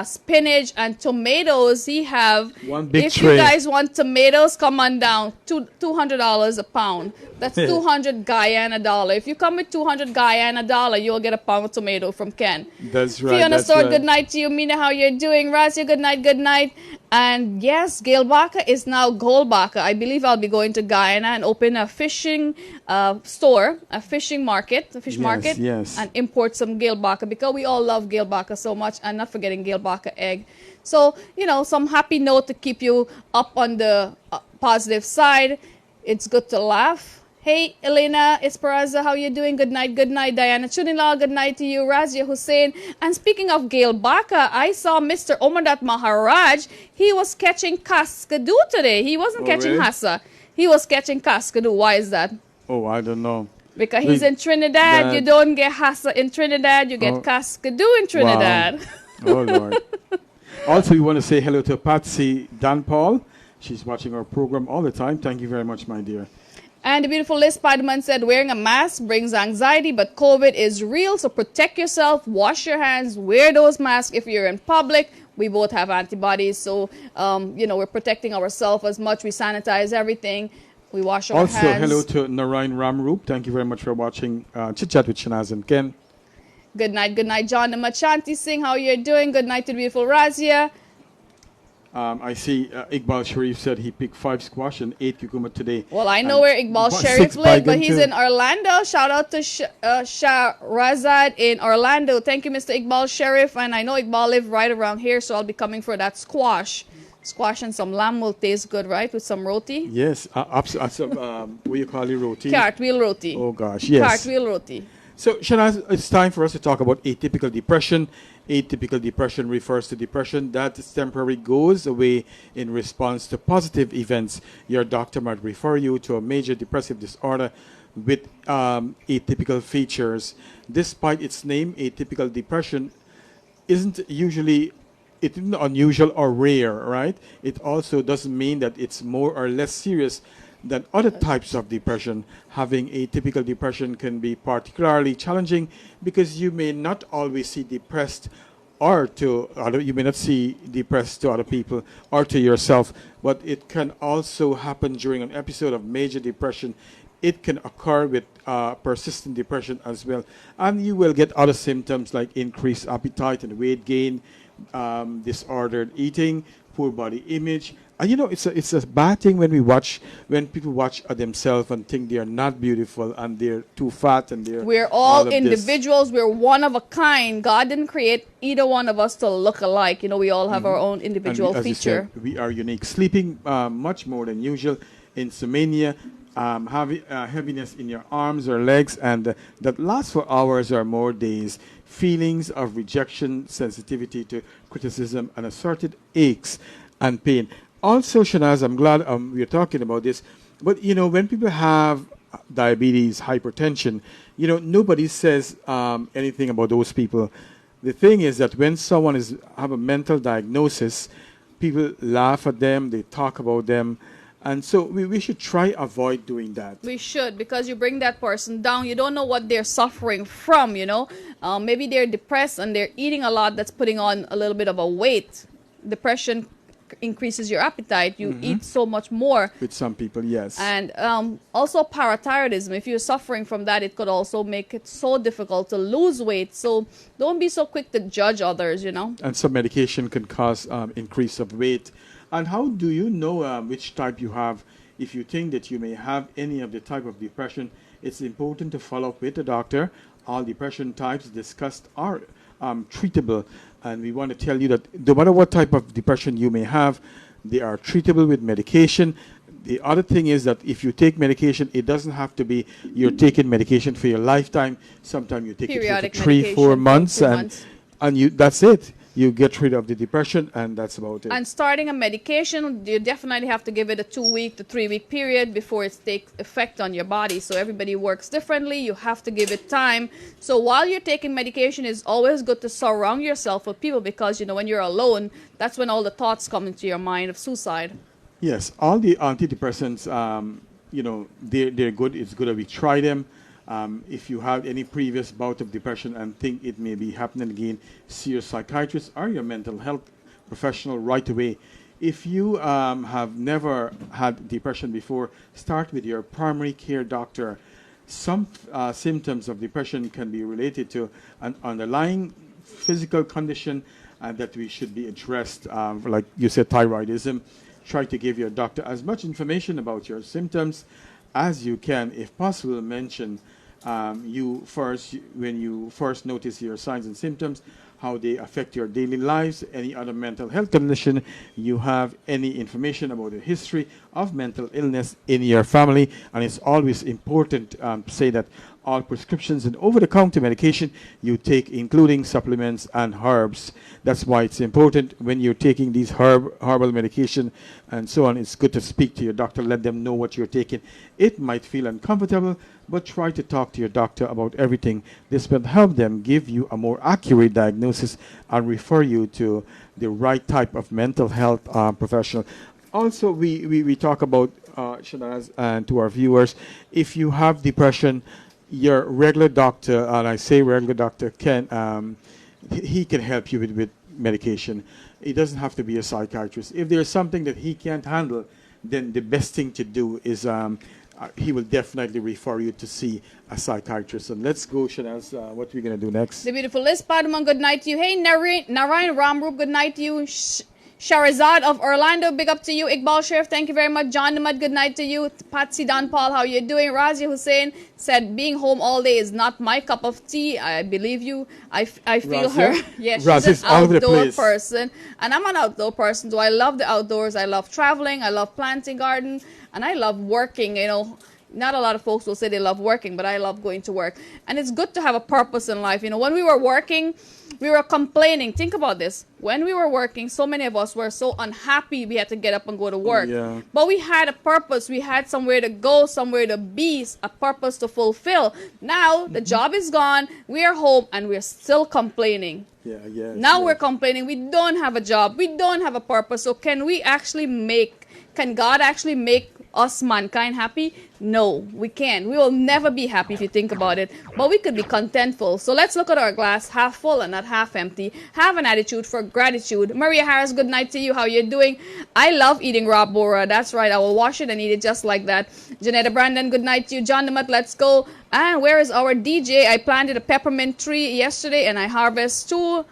Spinach and tomatoes. He have. One big if tray. you guys want tomatoes, come on down. $200 a pound. That's 200 Guyana dollar. If you come with 200 Guyana dollar, you'll get a pound of tomato from Ken. That's right. Fiona that's Sword, right. good night to you. Mina, how you doing? Razia, good night, good night. And yes, Gail Baca is now Gold Baca. I believe I'll be going to Guyana and open a fishing store, a fishing market, a fish market, yes. and import some Gail Baca because we all love Gail Baca so much, and not forgetting Gail Baca egg. So, some happy note to keep you up on the positive side. It's good to laugh. Hey, Elena Esperanza, how you doing? Good night, Diana Chunila, good night to you, Razia Hussein. And speaking of Gail Baca, I saw Mr. Omardath Maraj. He was catching Kaskadu today. He wasn't catching really? Hassa. He was catching Kaskadu. Why is that? Oh, I don't know. Because he's in Trinidad. You don't get Hassa in Trinidad. You get Kaskadu in Trinidad. Wow. Oh, Lord. Also, we want to say hello to Patsy Dan Paul. She's watching our program all the time. Thank you very much, my dear. And the beautiful Liz Spiderman said, wearing a mask brings anxiety, but COVID is real, so protect yourself, wash your hands, wear those masks if you're in public. We both have antibodies, so, we're protecting ourselves as much. We sanitize everything. We wash our hands. Also, hello to Narayan Ramroop. Thank you very much for watching Chit Chat with Shanaz and Ken. Good night, John Machanti Singh. How you doing? Good night to the beautiful Razia. I see Iqbal Sharif said he picked 5 squash and 8 cucumber today. Well, I know where Iqbal Sharif lives, but he's in Orlando. Shout out to Shahrazad in Orlando. Thank you, Mr. Iqbal Sharif. And I know Iqbal lives right around here, so I'll be coming for that squash. Squash and some lamb will taste good, right? With some roti? Yes. What do you call it, roti? Cartwheel roti. Oh, gosh, yes. Cartwheel roti. So, Shanaz, it's time for us to talk about atypical depression. Atypical depression refers to depression that is temporary, goes away in response to positive events. Your doctor might refer you to a major depressive disorder with atypical features. Despite its name, atypical depression isn't unusual or rare, right? It also doesn't mean that it's more or less serious than other types of depression. Having atypical depression can be particularly challenging because you may not always see depressed you may not see depressed to other people or to yourself, but it can also happen during an episode of major depression. It can occur with persistent depression as well, and you will get other symptoms like increased appetite and weight gain, disordered eating, poor body image. And it's a bad thing when people watch themselves and think they are not beautiful and they're too fat and we're all individuals. We're one of a kind. God didn't create either one of us to look alike. We all have our own individual feature. Said, we are unique. Sleeping much more than usual, insomnia, heaviness in your arms or legs, and that lasts for hours or more days. Feelings of rejection, sensitivity to criticism, and assorted aches and pain. Also, Shanaz, I'm glad we're talking about this, but when people have diabetes, hypertension, nobody says anything about those people. The thing is that when someone have a mental diagnosis, people laugh at them, they talk about them, and so we should try avoid doing that. We should, because you bring that person down. You don't know what they're suffering from, maybe they're depressed and they're eating a lot that's putting on a little bit of a weight. Depression increases your appetite. You eat so much more. With some people, yes. And also parathyroidism. If you're suffering from that, it could also make it so difficult to lose weight. So don't be so quick to judge others, And some medication can cause increase of weight. And how do you know which type you have? If you think that you may have any of the type of depression, it's important to follow up with the doctor. All depression types discussed are treatable. And we want to tell you that no matter what type of depression you may have, they are treatable with medication. The other thing is that if you take medication, it doesn't have to be you're taking medication for your lifetime. Sometimes you take it for 3-4 months, and that's it. you get rid of the depression, and that's about it. And starting a medication, you definitely have to give it a 2-week to 3-week period before it takes effect on your body. So everybody works differently. You have to give it time. So while you're taking medication, it's always good to surround yourself with people, because, you know, when you're alone, that's when all the thoughts come into your mind of suicide. Yes, all the antidepressants, you know, they're good. It's good that we try them. If you have any previous bout of depression and think it may be happening again, see your psychiatrist or your mental health professional right away. If you have never had depression before, start with your primary care doctor. Some symptoms of depression can be related to an underlying physical condition that we should be addressed, like you said, thyroidism. Try to give your doctor as much information about your symptoms as you can. If possible, mention when you first notice your signs and symptoms, how they affect your daily lives, any other mental health condition you have, any information about the history of mental illness in your family. And it's always important to say that all prescriptions and over-the-counter medication you take, including supplements and herbs. That's why it's important when you're taking these herbal medication and so on. It's good to speak to your doctor, let them know what you're taking. It might feel uncomfortable, but try to talk to your doctor about everything. This will help them give you a more accurate diagnosis and refer you to the right type of mental health professional. Also, we talk about, Shanaz, and to our viewers, if you have depression, your regular doctor, and I say regular doctor, he can help you with medication. It doesn't have to be a psychiatrist. If there's something that he can't handle, then the best thing to do is he will definitely refer you to see a psychiatrist. And let's go, Shanaz. What are we going to do next? The beautiful Liz Paduman, good night to you. Hey, Narayan Ramrup, good night to you. Sharazad of Orlando, big up to you. Iqbal Sharif, thank you very much. John Namad, good night to you. Patsy Don Paul, how you doing? Razia Hussein said, being home all day is not my cup of tea. I believe you. I feel her. Yeah, she's an outdoor person. And I'm an outdoor person, so I love the outdoors. I love traveling. I love planting garden. And I love working, you know. Not a lot of folks will say they love working, but I love going to work. And it's good to have a purpose in life. You know, when we were working, we were complaining. Think about this. When we were working, so many of us were so unhappy we had to get up and go to work. Yeah. But we had a purpose. We had somewhere to go, somewhere to be, a purpose to fulfill. Now, the job is gone. We are home, and we're still complaining. Now we're complaining. We don't have a job. We don't have a purpose. So can God actually make us, mankind, happy? No, we can't. We will never be happy if you think about it. But we could be contentful. So let's look at our glass half full and not half empty. Have an attitude for gratitude. Maria Harris, good night to you. How you doing? I love eating raw bora. That's right. I will wash it and eat it just like that. Janetta Brandon, good night to you. John Namat, let's go. And where is our DJ? I planted a peppermint tree yesterday and I harvested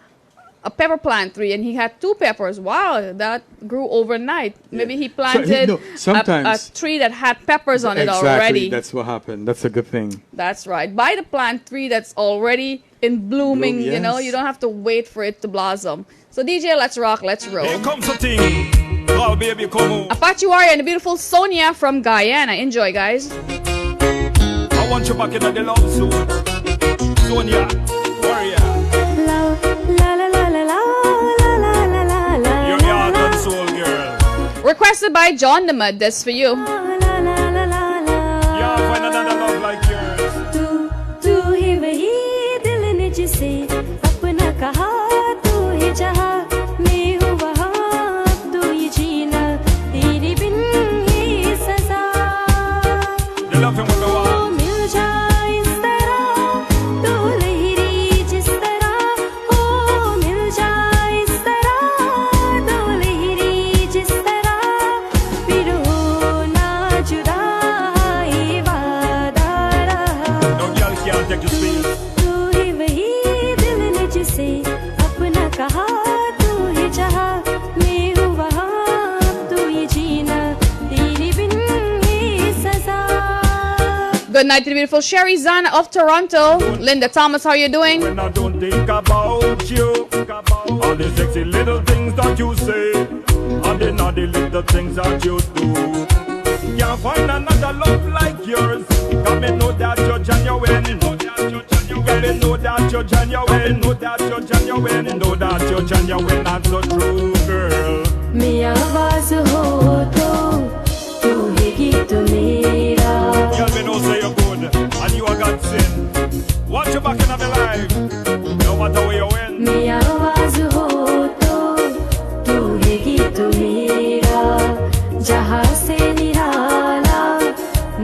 a pepper plant tree, and he had 2 peppers. Wow, that grew overnight. Maybe he planted a tree that had peppers on it already. That's what happened. That's a good thing. That's right. Buy the plant tree that's already in blooming. You know, you don't have to wait for it to blossom. So DJ, let's rock, let's roll. Here comes the thing. Oh, baby, come on. Apache Warrior and the beautiful Sonia from Guyana. Enjoy, guys. I want you back in the love zone. Sonia, Warrior. Requested by John Namad, that's for you. Yeah, find another love like yours. तू ही वही दिल ने जिसे अपना कहा तू ही जहाँ मैं हूँ वहाँ तू ही जीना तेरे बिन ही सजा मिल जाए इस तरह तू लहरी जिस तरह हो मिल जाए इस तरह तू लहरी जिस तरह फिर हो ना जुदा ये वादा रहा तू ही वही दिल ने जिसे अपना कहा तू ही जहाँ मैं हूँ वहाँ तू ही जीना तेरे बिन ही सजा. Good night to the beautiful Sherry Zana of Toronto. Linda Thomas, how you doing? When I don't think about you, all the sexy little things that you say, and then all the little things that you do. Can't find another love like yours. Got me know that you're genuine. Well, know that you're genuine, know that you're genuine, know that you're genuine and so true, girl. मैं आवाज हो तो तू ही गीत मेरा. Girl, me know say you're good and you are God's sin. Watch your back in the life, no matter where you win. मैं आवाज हो तो तू ही गीत मेरा. जहाँ से निराला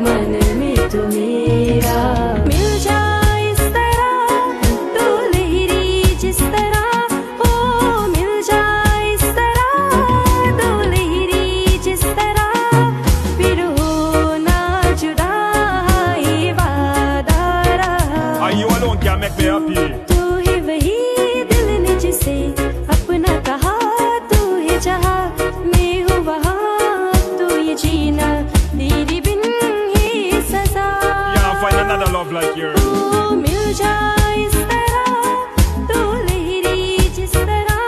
मन में तू मेरा. मिल जाए इस तरह तू लहरी जिस तरह हो. मिल जाए इस तरह तू लहरी जिस तरह. फिर हो ना जुदा ये वादा रहा. And you alone can make me happy. तू ही वही दिल ने जिसे अपना कहा. तू ही जहाँ मैं हूँ वहाँ. तू ये जीना तेरी बिन ही सजा. Yeah, I'll find another love like yours. ओ मिल जाए इस तरह तू लहरी जिस तरह.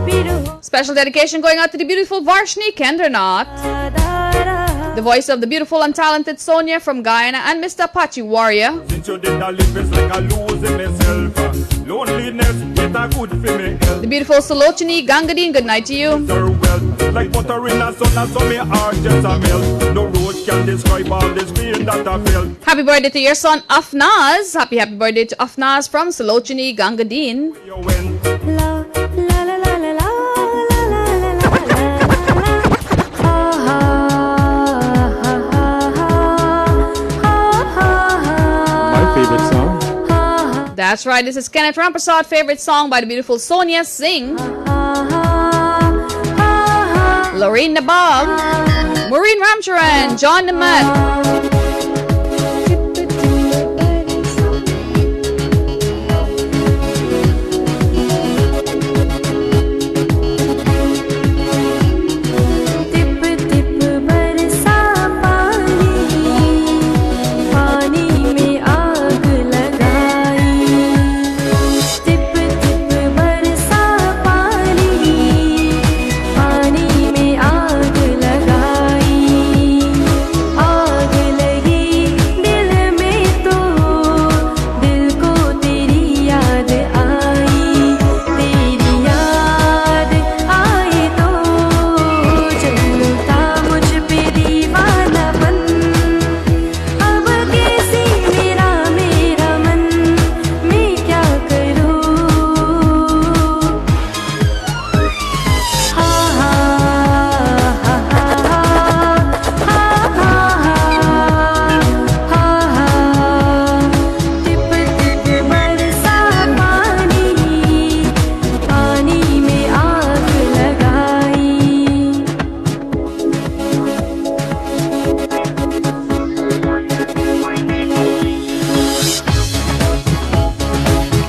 फिर हो Special dedication going out to the beautiful Chutney Kedarnauth, वादा रहा. the voice of the beautiful and talented Sonia from Guyana, and Mr. Apache Warrior. Since you did that live, it's like I losing myself. Loneliness, get a good for me health. The beautiful Salochini Gangadine, good night to you. Her wealth, like butter in a sun, and so me heart just a melt. No words can describe all this pain that I felt. Happy birthday to your son Afnaz. Happy birthday to Afnaz from Salochini Gangadine. You went. La la la la la la la la la la la. Ha ha ha ha ha ha. My favorite song. That's right, this is Kenneth Ramprasad, favorite song by the beautiful Sonia Singh, Lorraine Nabab, Maureen Ramcharan, John Namat.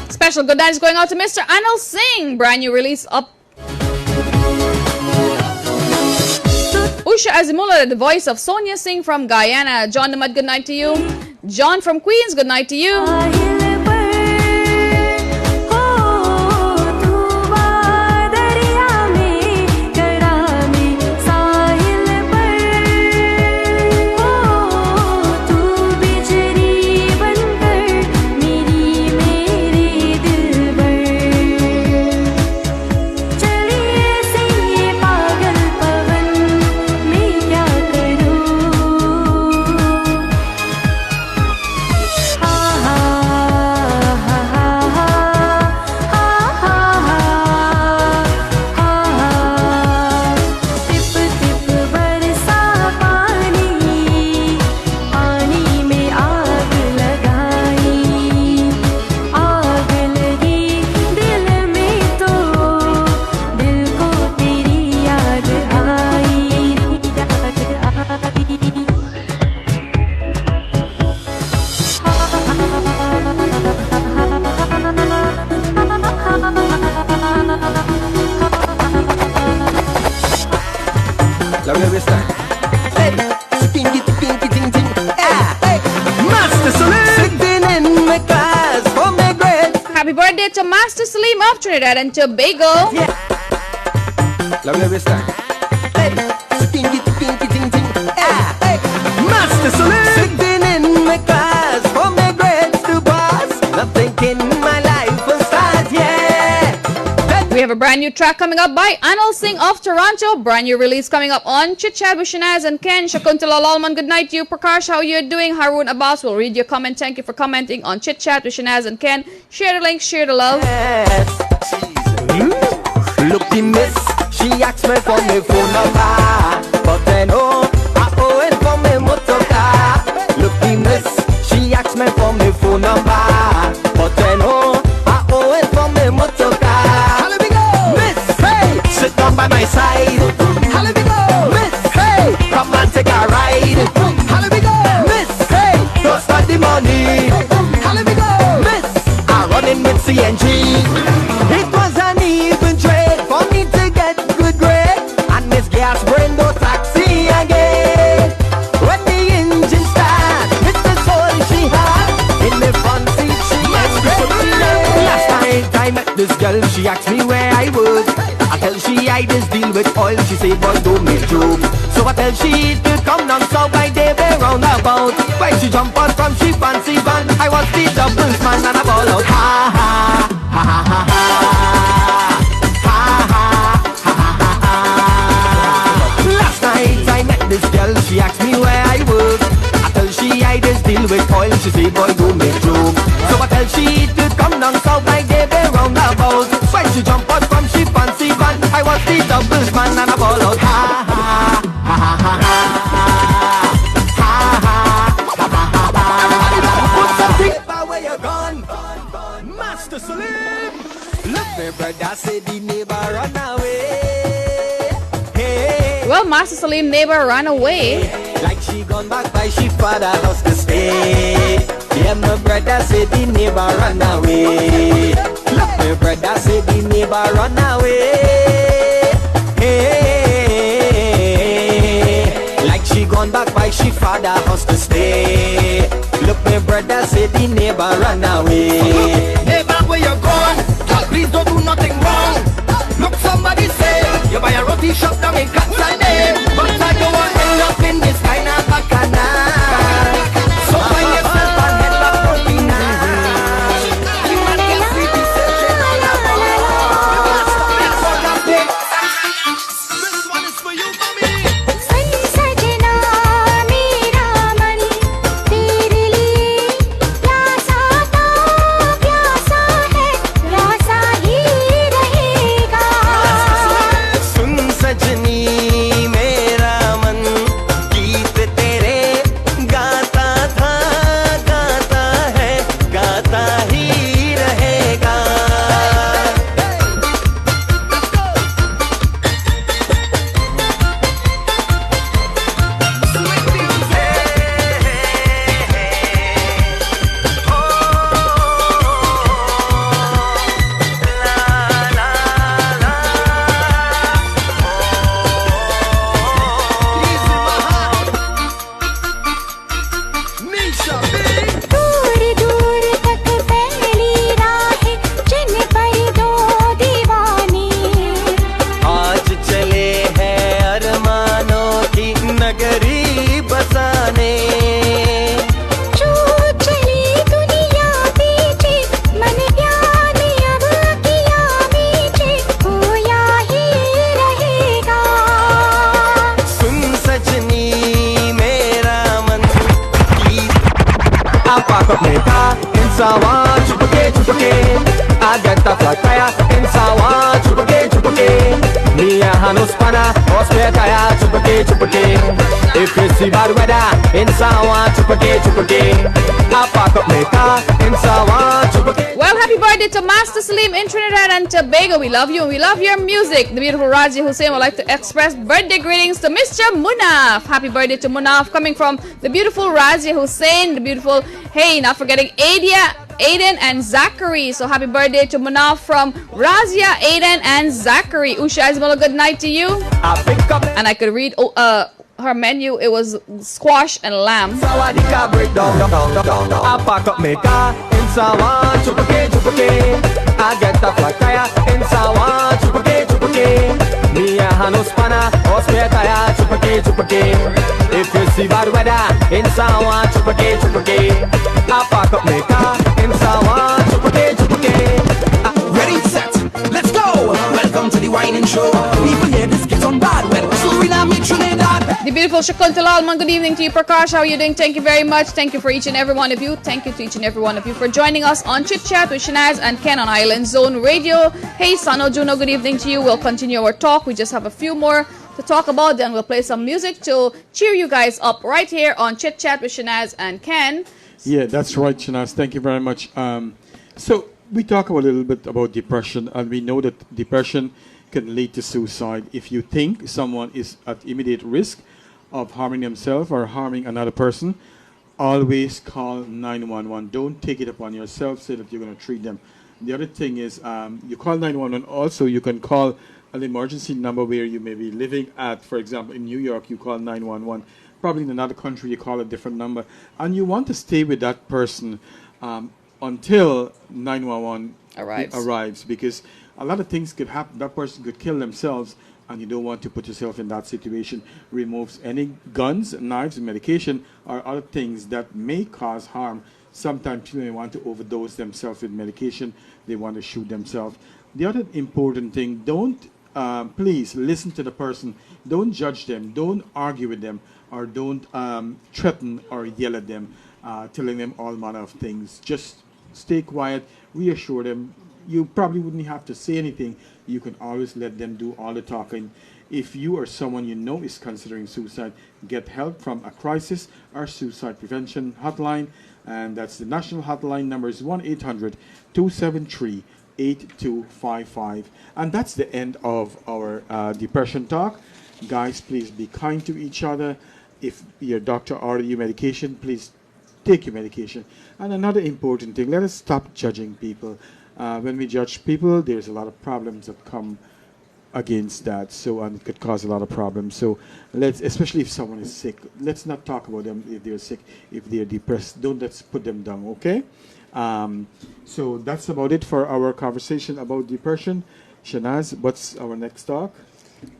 Special good night is going out to Mr. Anil Singh. Brand new release up. Usha Azimullah, the voice of Sonia Singh from Guyana. John Namad, good night to you. John from Queens, good night to you. Happy birthday to Master Salim of Trinidad and Tobago. Love you every time. Master Salim sitting in my class from my grades to boss. Nothing brand new track coming up by Anil Singh of Toronto. Brand new release coming up on Chit Chat with Shanaz and Ken. Shakuntala Lalman, good night to you. Prakash, how you doing? Harun Abbas will read your comment. Thank you for commenting on Chit Chat with Shanaz and Ken. Share the link, share the love. Look the miss, she asked me for my phone number, but then I owe it for my motor car. Look the miss, she asked me for my phone number, but then I owe it for my motor car. How we go? Miss, hey, sit down by my side. How we go? Miss, hey, come and take a ride. How we go? Miss, hey, don't start the money. How we go? Miss, I'm running with CNG. It was an even trade for me to get good grade, and Miss Gas bring no taxi again. When the engine start, it's the soul she had in the front seat. She last night I met this girl, she asked me where I was. I tell she I just deal with oil. She say, boy, don't make jokes. So I tell she to come down south by David roundabout. When she jump out from she fancy van, I was the doubles man and I ball out. Ha ha ha ha ha ha. This girl, she asked me where I work. I tell she I just deal with oil. She say, boy, don't make joke. So I tell she to come down south like they be roundabout. When she jump out from she fancy van, I was the doubles man and I ball out. Ha ha ha ha ha ha ha. Put something about where you gone, Master Salim. Look, my brother said the neighbor run away. Well, Master Salim neighbor ran away. Like she gone back by she father house to stay. Yeah, my brother said the neighbor run away. Look, my brother said the neighbor run away. Hey, like she gone back by she father house to stay. Look, my brother said the neighbor run away. Neighbor, where you gone? Please don't do nothing wrong. Look, somebody say you buy a roti shop down in Katsane, but I don't want to end up in this kind of bacana. So find yourself and head back for Pina. You man can see the searching all around. This one is for you, mommy. सजना मेरा मन तेरे लिए प्यासा था प्यासा है प्यासा ही रहेगा. सुन सजनी मेरा मन गीत तेरे गाता था गाता है गाता ही रहेगा. दूर दूर तक फैली राहें जिन पर दो दीवाने. आज चले हैं अरमानों की नगरी बसाने. जो चली दुनिया पीछे मन प्यार अब किया मीठे खोया ही रहेगा. सुन सजनी मेरा मन गीत. I park up my car in Sawa, chupake. I get the flat tire in Sawa, chupake. Me a Hanus Pana, Osprey tire, chupake. If you see bad weather in Sawa, chupake. I park up my car in Sawa, chupake. Well, happy birthday to Master Salim in Trinidad and Tobago. We love you and we love your music. The beautiful Raji Hussein would like to express birthday greetings to Mr. Munaf. Happy birthday to Munaf, coming from the beautiful Raji Hussein, the beautiful, hey, not forgetting Aiden and Zachary. So happy birthday to Munaf from Razia, Aiden and Zachary. Usha Ismail, good night to you. I pick up And I could read her menu. It was squash and lamb. Sawadika break down. I park up my car in Sawa, chupake. I get the flat tire in Sawa, chupake. Me a Hanus Pana, Osprey tire, chupake. If you see bad weather in Sawa, chupake. I park up my car in Sawa, chupake. Ready, set, let's go. Welcome beautiful Shakuntal Alman. Good evening to you, Prakash. How are you doing? Thank you very much. Thank you for each and every one of you. Thank you to each and every one of you for joining us on Chit Chat with Shanaz and Ken on Island Zone Radio. Hey, Sano Juno, good evening to you. We'll continue our talk. We just have a few more to talk about. Then we'll play some music to cheer you guys up right here on Chit Chat with Shanaz and Ken. Yeah, that's right, Shanaz. Thank you very much. So we talk a little bit about depression, and we know that depression can lead to suicide. If you think someone is at immediate risk of harming themselves or harming another person, always call 911. Don't take it upon yourself, say that you're going to treat them. The other thing is, you call 911. Also, you can call an emergency number where you may be living at. For example, in New York, you call 911. Probably in another country, you call a different number. And you want to stay with that person until 911 arrives, because a lot of things could happen. That person could kill themselves, and you don't want to put yourself in that situation. Removes any guns, knives, medication, or other things that may cause harm. Sometimes people may want to overdose themselves with medication. They want to shoot themselves. The other important thing, please listen to the person. Don't judge them. Don't argue with them, or don't threaten or yell at them, telling them all manner of things. Just stay quiet, reassure them. You probably wouldn't have to say anything. You can always let them do all the talking. If you or someone you know is considering suicide, get help from a crisis or suicide prevention hotline. And that's the national hotline number is 1-800-273-8255. And that's the end of our depression talk. Guys, please be kind to each other. If your doctor ordered you medication, please take your medication. And another important thing, let us stop judging people. When we judge people, there's a lot of problems that come against that. So, and it could cause a lot of problems. So especially if someone is sick, let's not talk about them if they're sick, if they're depressed. Let's put them down, okay? So that's about it for our conversation about depression. Shanaz, what's our next talk?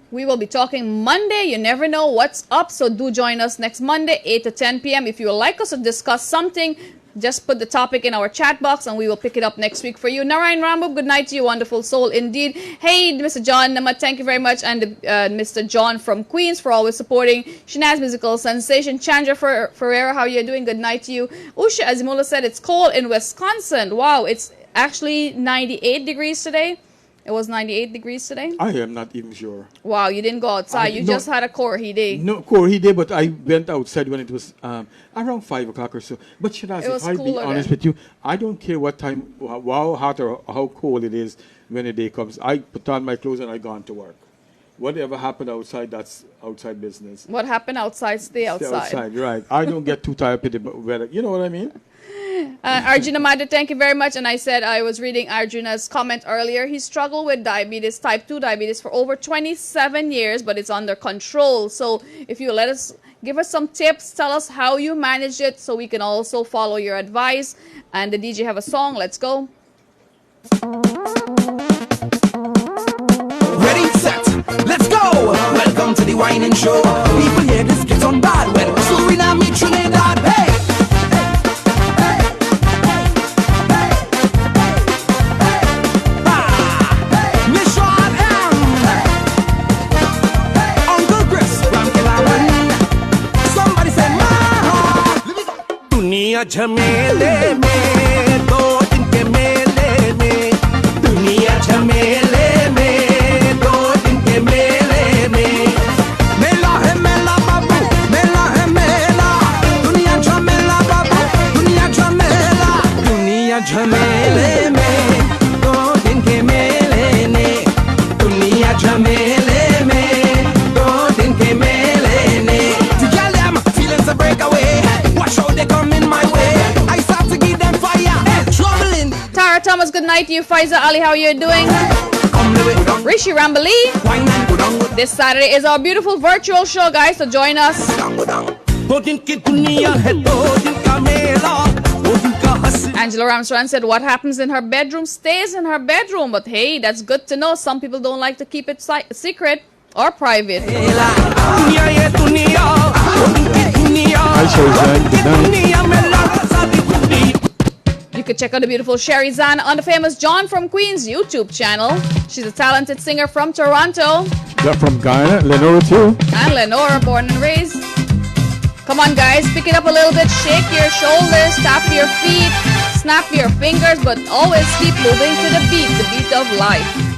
We will be talking Monday. You never know what's up, so do join us next Monday, 8 to 10 p.m. If you would like us to discuss something, just put the topic in our chat box and we will pick it up next week for you. Narayan Rambo, good night to you, wonderful soul indeed. Hey, Mr. John Nama, thank you very much. And Mr. John from Queens for always supporting Shanaz Musical Sensation. Chandra Ferreira, how are you doing? Good night to you. Usha Azimula said it's cold in Wisconsin. Wow, it's actually 98 degrees today. It was 98 degrees today? I am not even sure. Wow, you didn't go outside. You just had a Koorhi day. No, Koorhi day, but I went outside when it was around 5 o'clock or so. But Shanaz, if I be honest with you, I don't care what time, how hot or how cold it is when the day comes. I put on my clothes and I go on to work. Whatever happened outside, that's outside business. What happened outside, stay outside. Stay outside, right. I don't get too tired with the weather. You know what I mean? Arjuna Madhu, thank you very much. And I said I was reading Arjuna's comment earlier. He struggled with diabetes, type 2 diabetes, for over 27 years, but it's under control. So if you give us some tips, tell us how you managed it so we can also follow your advice. And the DJ have a song. Let's go. Ready, set, let's go. Welcome to the whining show. People hear this gets on bad when Suriname, Trinidad, hey. दुनिया झमेले में दो दिन के मेले में दुनिया झमेले में दो दिन के मेले में मेला है मेला बाबू मेला है मेला दुनिया झमेला बाबू दुनिया झमेले में दो दिन के मेले में दुनिया झमेले में दो दिन के मेले में together I'm feeling to break away watch how they come in my way I start to give them fire troubling Tara Thomas, good night to you. Faiza Ali, how are you doing? Rishi Rambali. This Saturday is our beautiful virtual show, guys, so join us. Angela Ramsran said what happens in her bedroom stays in her bedroom, but hey, that's good to know. Some people don't like to keep it secret or private. You could check out the beautiful Sherry Zan on the famous John from Queens YouTube channel. She's a talented singer from Toronto. Yeah, from Guyana, Lenora too. And Lenora, born and raised. Come on, guys, pick it up a little bit. Shake your shoulders, tap your feet, snap your fingers, but always keep moving to the beat of life.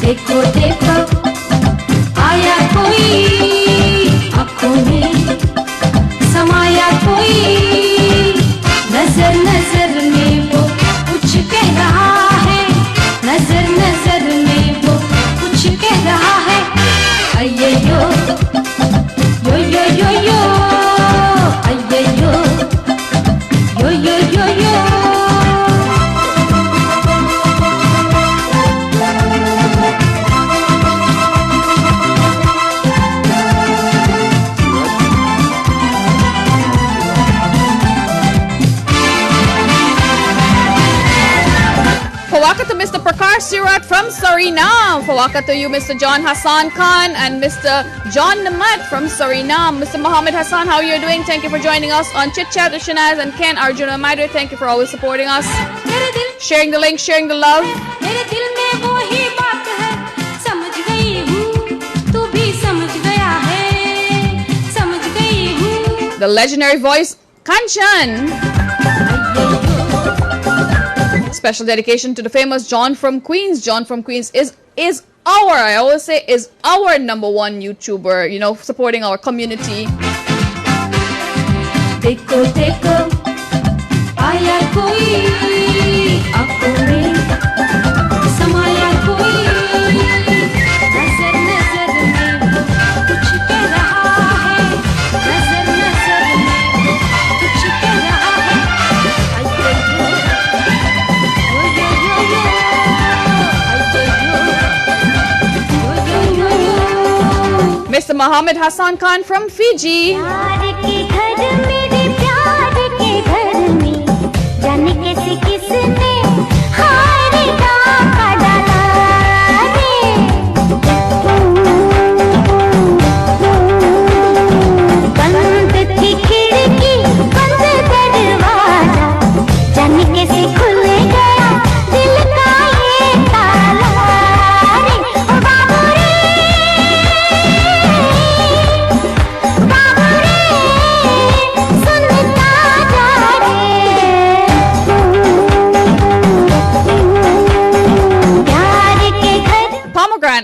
देखो देखो आया कोई आँखों में समाया कोई नजर नजर में वो कुछ कह रहा है नजर नजर में वो कुछ कह रहा है अये यो यो यो यो यो अये यो यो यो यो यो Fawaka to Mr. Prakash Sirat from Suriname. Fawaka to you, Mr. John Hassan Khan and Mr. John Namat from Suriname. Mr. Mohammed Hassan, how are you doing? Thank you for joining us on Chit Chat with Shanaz and Ken. Arjuna Maidre, thank you for always supporting us. Sharing the link, sharing the love. The legendary voice, Kanchan. Special dedication to the famous John from Queens. John from Queens is our, I always say, is our #1 YouTuber, you know, supporting our community. देखो देखो आया कोई आँखों में समाया कोई नजर नजर में वो कुछ कह रहा है नजर नजर में वो कुछ कह रहा है Mr. Mohammed Hassan Khan from Fiji.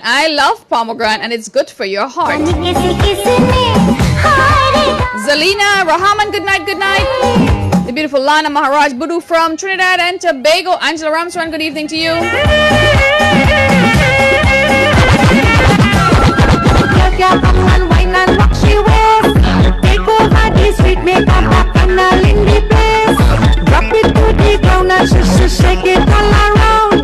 I love pomegranate and it's good for your heart. Zalina, Rahaman, good night, good night. The beautiful Lana Maharaj Budu from Trinidad and Tobago. Angela Ramswan, good evening to you. Drop it to the ground and shake it all around.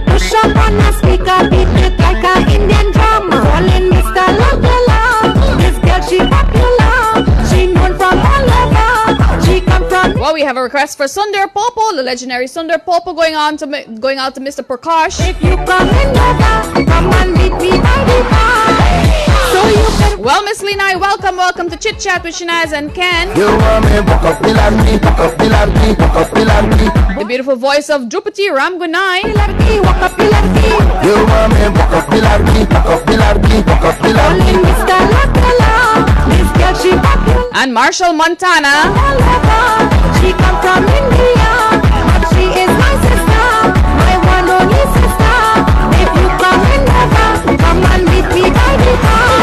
Push up on the speaker, beat it like an Indian drum. Calling Mr. Lagala. This girl, she popular. She known from all over. She come from. Well, we have a request for Sundar Popo, the legendary Sundar Popo, going out to Mr. Prakash. If you come in over, come and meet me by the bar. So you can. Well, Miss Lina, welcome to Chit Chat with Shanaz and Ken. The beautiful voice of Drupati Ramgunai. And Marshall Montana. She come from India, but she is my sister, my one only sister. If you come in over, come and meet me by the bar.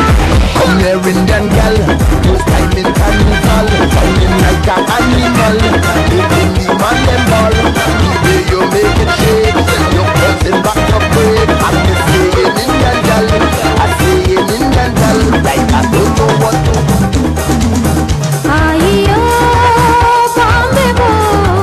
Come here, Indian girl, you style in carnival, sounding like an animal. Making the man them ball, the way you make it shake, you're pressing back your break. I'm just saying Indian girl, I say Indian girl, like I don't know what to do. Aiyo, Bombay boy.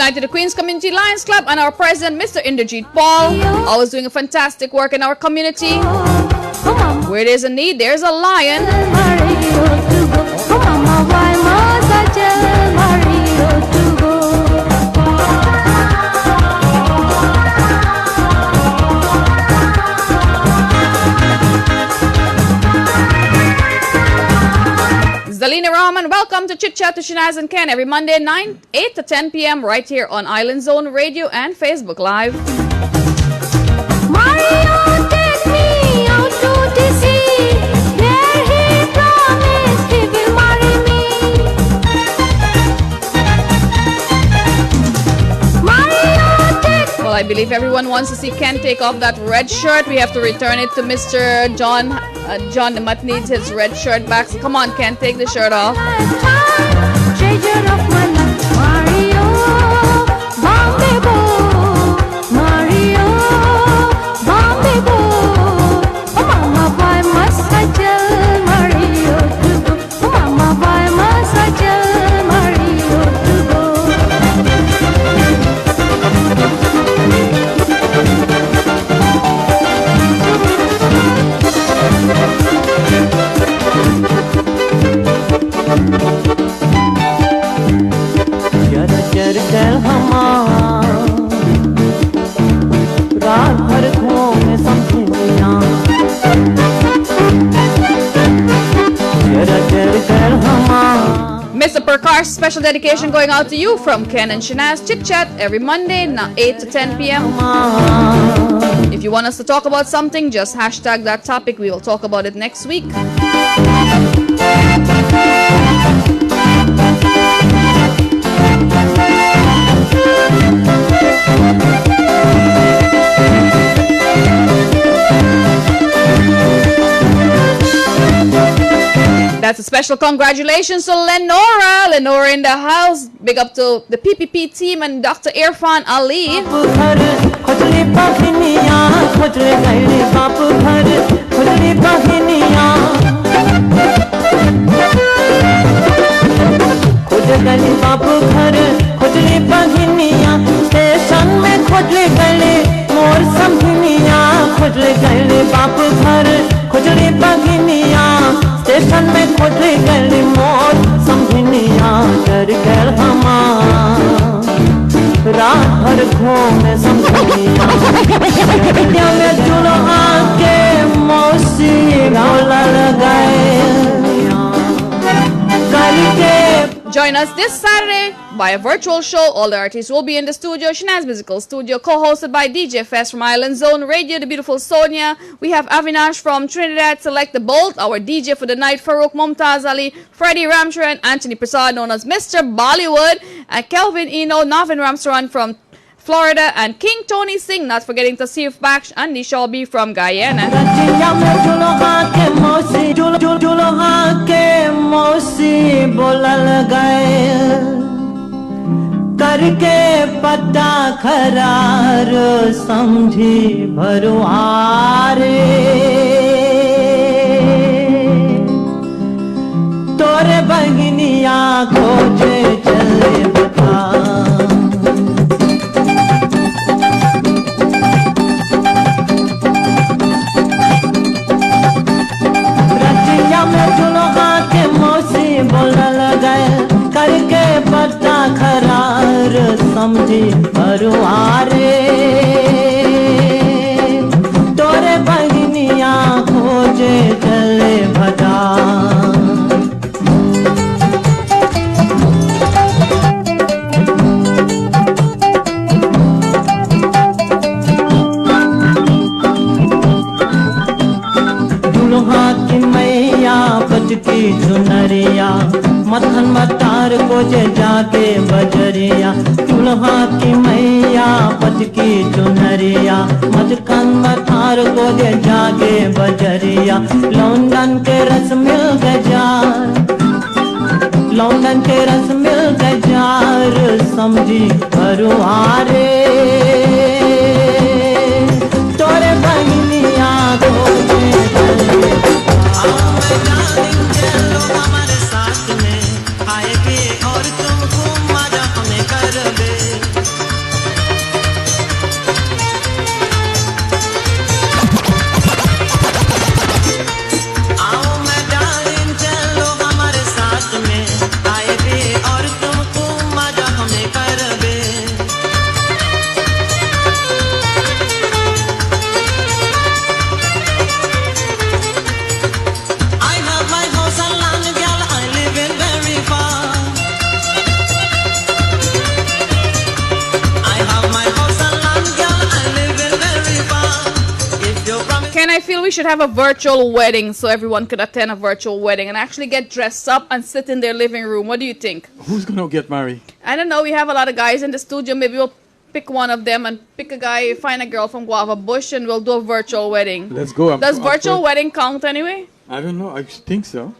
night to the Queens Community Lions Club and our president, Mr. Inderjeet Paul. Always doing a fantastic work in our community. Where there's a need, there's a lion. Zalina Rahman, welcome to Chit Chat to Shanaz and Ken every Monday 8 to 10 p.m. right here on Island Zone Radio and Facebook Live. Mario, take me out to the sea, where he promised he will marry me. Mario, take Well, I believe everyone wants to see Ken take off that red shirt. We have to return it to Mr. John. John the Mutt needs his red shirt back. So come on, Ken, take the shirt off. treasure of my life, Mario, Bombay Bo, Mario, Bombay Bo. Oh mama, why must I tell Mario to go? Oh mama, why must I tell Mario to go? रात भर घूमे समझिया Mr. Perkarsh, special dedication going out to you from Ken and Shanaz. Chit Chat every Monday, 8 to 10 p.m. If you want us to talk about something, just hashtag that topic. We will talk about it next week. That's a special congratulations to Lenora. Lenora in the house. Big up to the PPP team and Dr. Irfan Ali. Station में खोजली गली मोर समझनिया कर कर हमा रात भर घूमे समझनिया क्या में दुल्हा के मौसी रोला लगाए करके. Join us this Saturday by a virtual show. All the artists will be in the studio. Shanaz Musical Studio, co-hosted by DJ Fest from Island Zone Radio, the beautiful Sonia. We have Avinash from Trinidad, Selecta Bolt, our DJ for the night, Farouk Mumtaz Ali, Freddie Ramcharan, Anthony Prasad, known as Mr. Bollywood, and Kelvin Eno, Navin Ramsaran from Florida, and King Tony Singh, not forgetting Tasif Baksh and Nishalbi from Guyana. करके पता खरार समझी भरुआरे तोरे बहनिया खोजे चले बता रचिया में दुल्हा के मौसी बोलने लगे करके पता खरार समझी भरुआरे तोरे बहनिया खोजे चले भजा दुल्हा की मैया बज की चुनरिया मथन मतार को जे जाके बजरिया दुल्हा की मैया पच की चुनरिया मथन मतार को जे जाके बजरिया लौंडन के रस मिल गजार लौंडन के रस मिल गजार समझी भरुआरे तोरे बहनिया को हमारे साथ में आएगी और तुम घूम मजा हमें कर दे we should have a virtual wedding so everyone could attend a virtual wedding and actually get dressed up and sit in their living room. What do you think? Who's gonna get married? I don't know. We have a lot of guys in the studio. Maybe we'll pick one of them and pick a guy, find a girl from Guava Bush, and we'll do a virtual wedding. Let's go. Does virtual wedding count anyway? I don't know. I think so.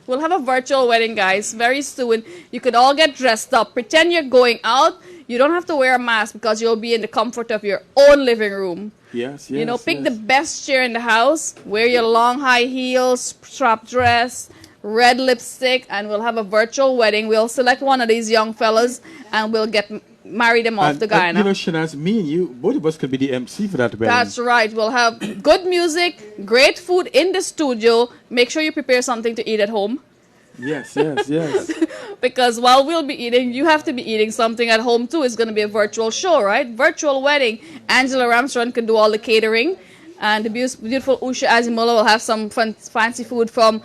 We'll have a virtual wedding, guys, very soon. You could all get dressed up. Pretend you're going out. You don't have to wear a mask because you'll be in the comfort of your own living room. Yes, You know, pick the best chair in the house. Wear your long high heels, strap dress, red lipstick, and we'll have a virtual wedding. We'll select one of these young fellas and we'll marry them off to Guyana. You know, Shanaz, me and you, both of us could be the MC for that wedding. That's right. We'll have good music, great food in the studio. Make sure you prepare something to eat at home. Yes, yes, yes. Because while we'll be eating, you have to be eating something at home too. It's going to be a virtual show, right? Virtual wedding. Angela Ramsrun can do all the catering. And the beautiful Usha Azimola will have some fancy food from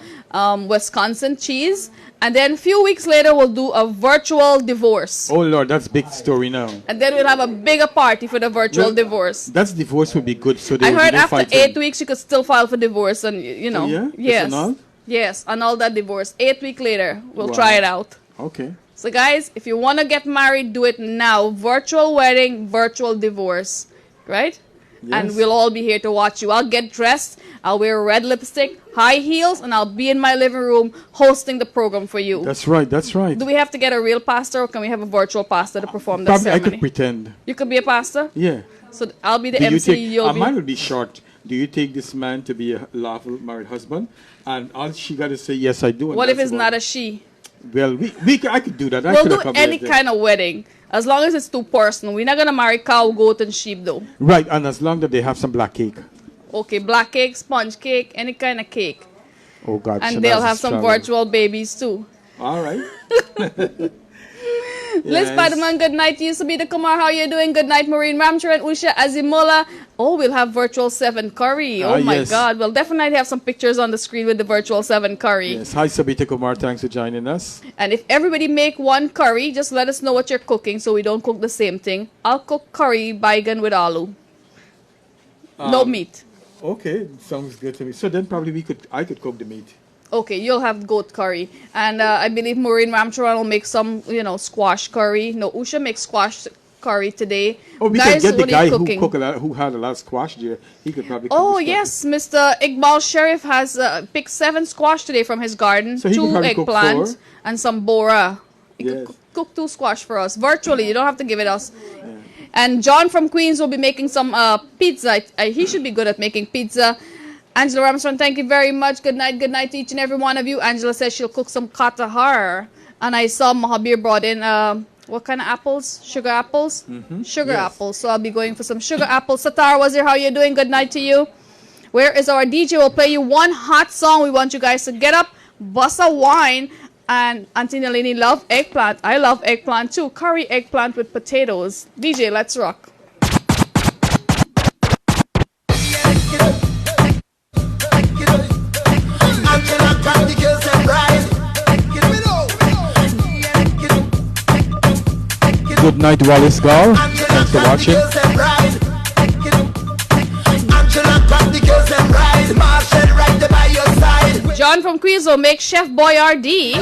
Wisconsin, cheese. And then a few weeks later, we'll do a virtual divorce. Oh, Lord, that's a big story now. And then we'll have a bigger party for the virtual divorce. That's divorce would be good. So I heard after 8 weeks, you could still file for divorce. And, you know. Oh, yeah? Yes. Annulled? Yes, annul that divorce. 8 weeks later, we'll try it out. Okay. So, guys, if you want to get married, do it now. Virtual wedding, virtual divorce. Right? Yes. And we'll all be here to watch you. I'll get dressed. I'll wear red lipstick, high heels, and I'll be in my living room hosting the program for you. That's right, that's right. Do we have to get a real pastor or can we have a virtual pastor to perform the Probably ceremony? I could pretend. You could be a pastor? Yeah. So I'll be the MC. You'll be... Mine would be short. Do you take this man to be a lawful married husband? And all she got to say, yes, I do. What if it's not a she? Well, I could do that. We'll do any kind of wedding. As long as it's too personal. We're not going to marry cow, goat, and sheep, though. Right, and as long as they have some black cake. Okay, black cake, sponge cake, any kind of cake. Oh, God. And they'll have some virtual babies, too. All right. Liz Padaman, good night to you. Sabita Kumar, how you doing? Good night, Maureen Ramcharan, Usha Azimola. Oh, we'll have virtual 7 curry. Oh, my God. We'll definitely have some pictures on the screen with the virtual 7 curry. Yes. Hi, Sabita Kumar. Thanks for joining us. And if everybody make one curry, just let us know what you're cooking so we don't cook the same thing. I'll cook curry baigan with aloo. No meat. Okay, sounds good to me. So then probably I could cook the meat. Okay, you'll have goat curry. And I believe Maureen Ramcharan will make some, squash curry. No, Usha makes squash curry today. Oh, we Guys, can get the guy cooking? who had a lot of squash there. He could probably cook Oh, the yes. Mr. Iqbal Sheriff has picked 7 squash today from his garden. So he 2 could probably cook eggplant 4. and some bora. He Yes. could cook 2 squash for us. Virtually. You don't have to give it us. Yeah. And John from Queens will be making some pizza. He should be good at making pizza. Angela Ramsron, thank you very much. Good night to each and every one of you. Angela says she'll cook some katahar. And I saw Mahabir brought in, what kind of apples? Sugar apples? Mm-hmm. Sugar apples. So I'll be going for some sugar apples. Satar Wazir, how you doing? Good night to you. Where is our DJ? We'll play you one hot song. We want you guys to get up, bust a wine. And Auntie Nalini love eggplant. I love eggplant too. Curry eggplant with potatoes. DJ, let's rock. Good night, Wallace Gall. Thanks for watching. John from Queens will make Chef Boyardee.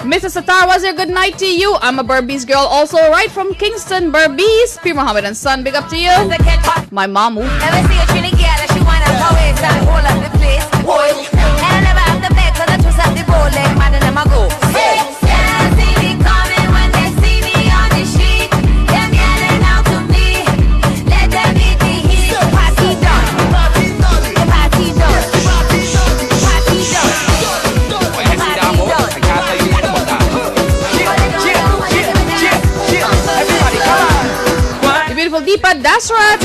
Mrs. Satar Wazir, good night to you. I'm a Berbice girl, also right from Kingston, Berbice. P. Muhammad and Son, big up to you. My mom. Deepa Dasrat.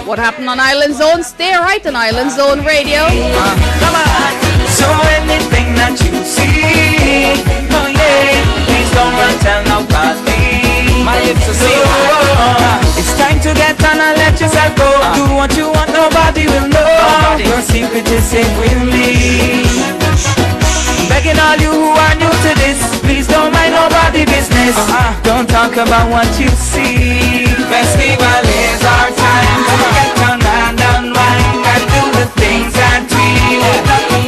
What happened on Island Zone? Stay right on Island Zone Radio. Come on. So anything that you see, oh yeah, please don't run tell nobody. My lips are sealed. It's time to get on and let yourself go. Do what you want, nobody will know. Your secret is safe with me. Begging all you who are new to this, please don't mind nobody business. Don't talk about what you see. Festival is our time to get on and unwind and do the things that we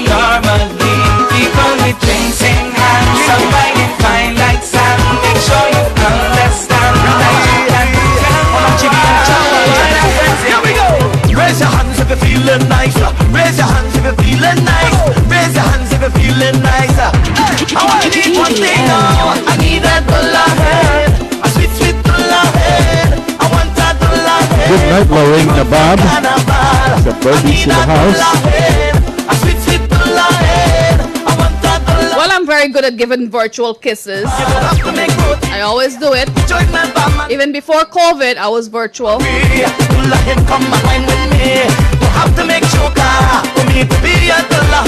normally. People with drinks in hand, somebody fine like sand. Make sure you understand that you can Here we go. Raise your hands if you're feeling nice. Raise your hands if you're feeling nice. Raise your hands if you're feeling nice. I want to need one thing now. I need that dollar head. A sweet, sweet dollar head. I want that dollar head. Good night, Lorraine Nabab. The birdies in the house. A sweet, sweet dollar head. I want that dollar. Well, I'm very good at giving virtual kisses. I always do it. Even before COVID, I was virtual. Come wine with me. You have to make sure for me to be a dollar.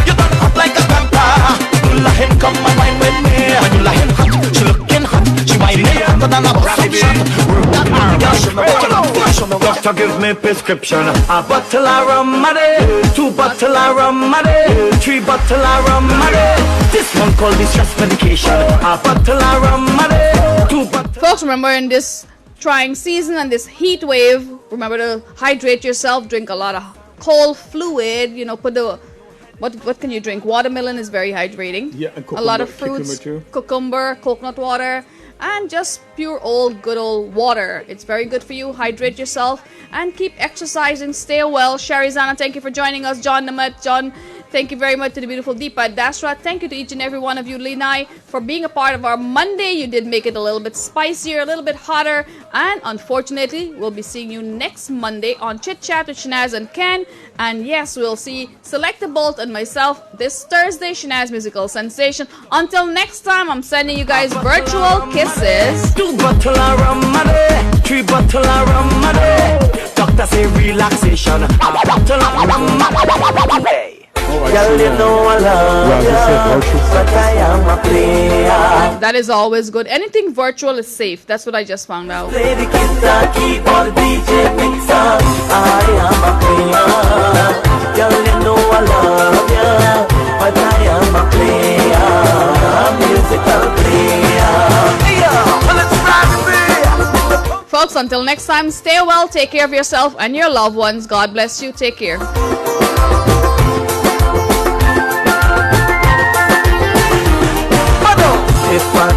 You don't hot like a grandpa. Come wine with me. When you lying hot, she looking hot. She whining hotter than a rabbit shot. Work that arm. Doctor give me prescription. A bottle of rum a day, 2 bottle of rum a day, 3 bottle of rum a day. This one called distress medication. A bottle of rum a day, 2 bottle. Folks, remember in this trying season and this heat wave, remember to hydrate yourself, drink a lot of cold fluid, you know, put the what can you drink? Watermelon is very hydrating. Yeah, and a lot of fruits, cucumber, coconut water, and just pure old good old water. It's very good for you. Hydrate yourself and keep exercising. Stay well. Sharizana, thank you for joining us. John Namat, John, thank you very much to the beautiful Deepa Dasra. Thank you to each and every one of you, Linai, for being a part of our Monday. You did make it a little bit spicier, a little bit hotter. And unfortunately, we'll be seeing you next Monday on Chit Chat with Shanaz and Ken. And yes, we'll see Selecta Bolt and myself this Thursday, Shanaz Musical Sensation. Until next time, I'm sending you guys virtual kisses. 2 bottle of rum a day, 3 bottle of rum a day. Doctor say relaxation. A bottle of rum a day. Girl, you know I love you, but I am a player. That is always good. Anything virtual is safe. That's what I just found out. Play the guitar, keyboard, DJ, mixer. I am a player. Girl, you know I love you, but I am a player. A musical player. Yeah, let's ride it. Folks, until next time, stay well, take care of yourself and your loved ones. God bless you. Take care. If I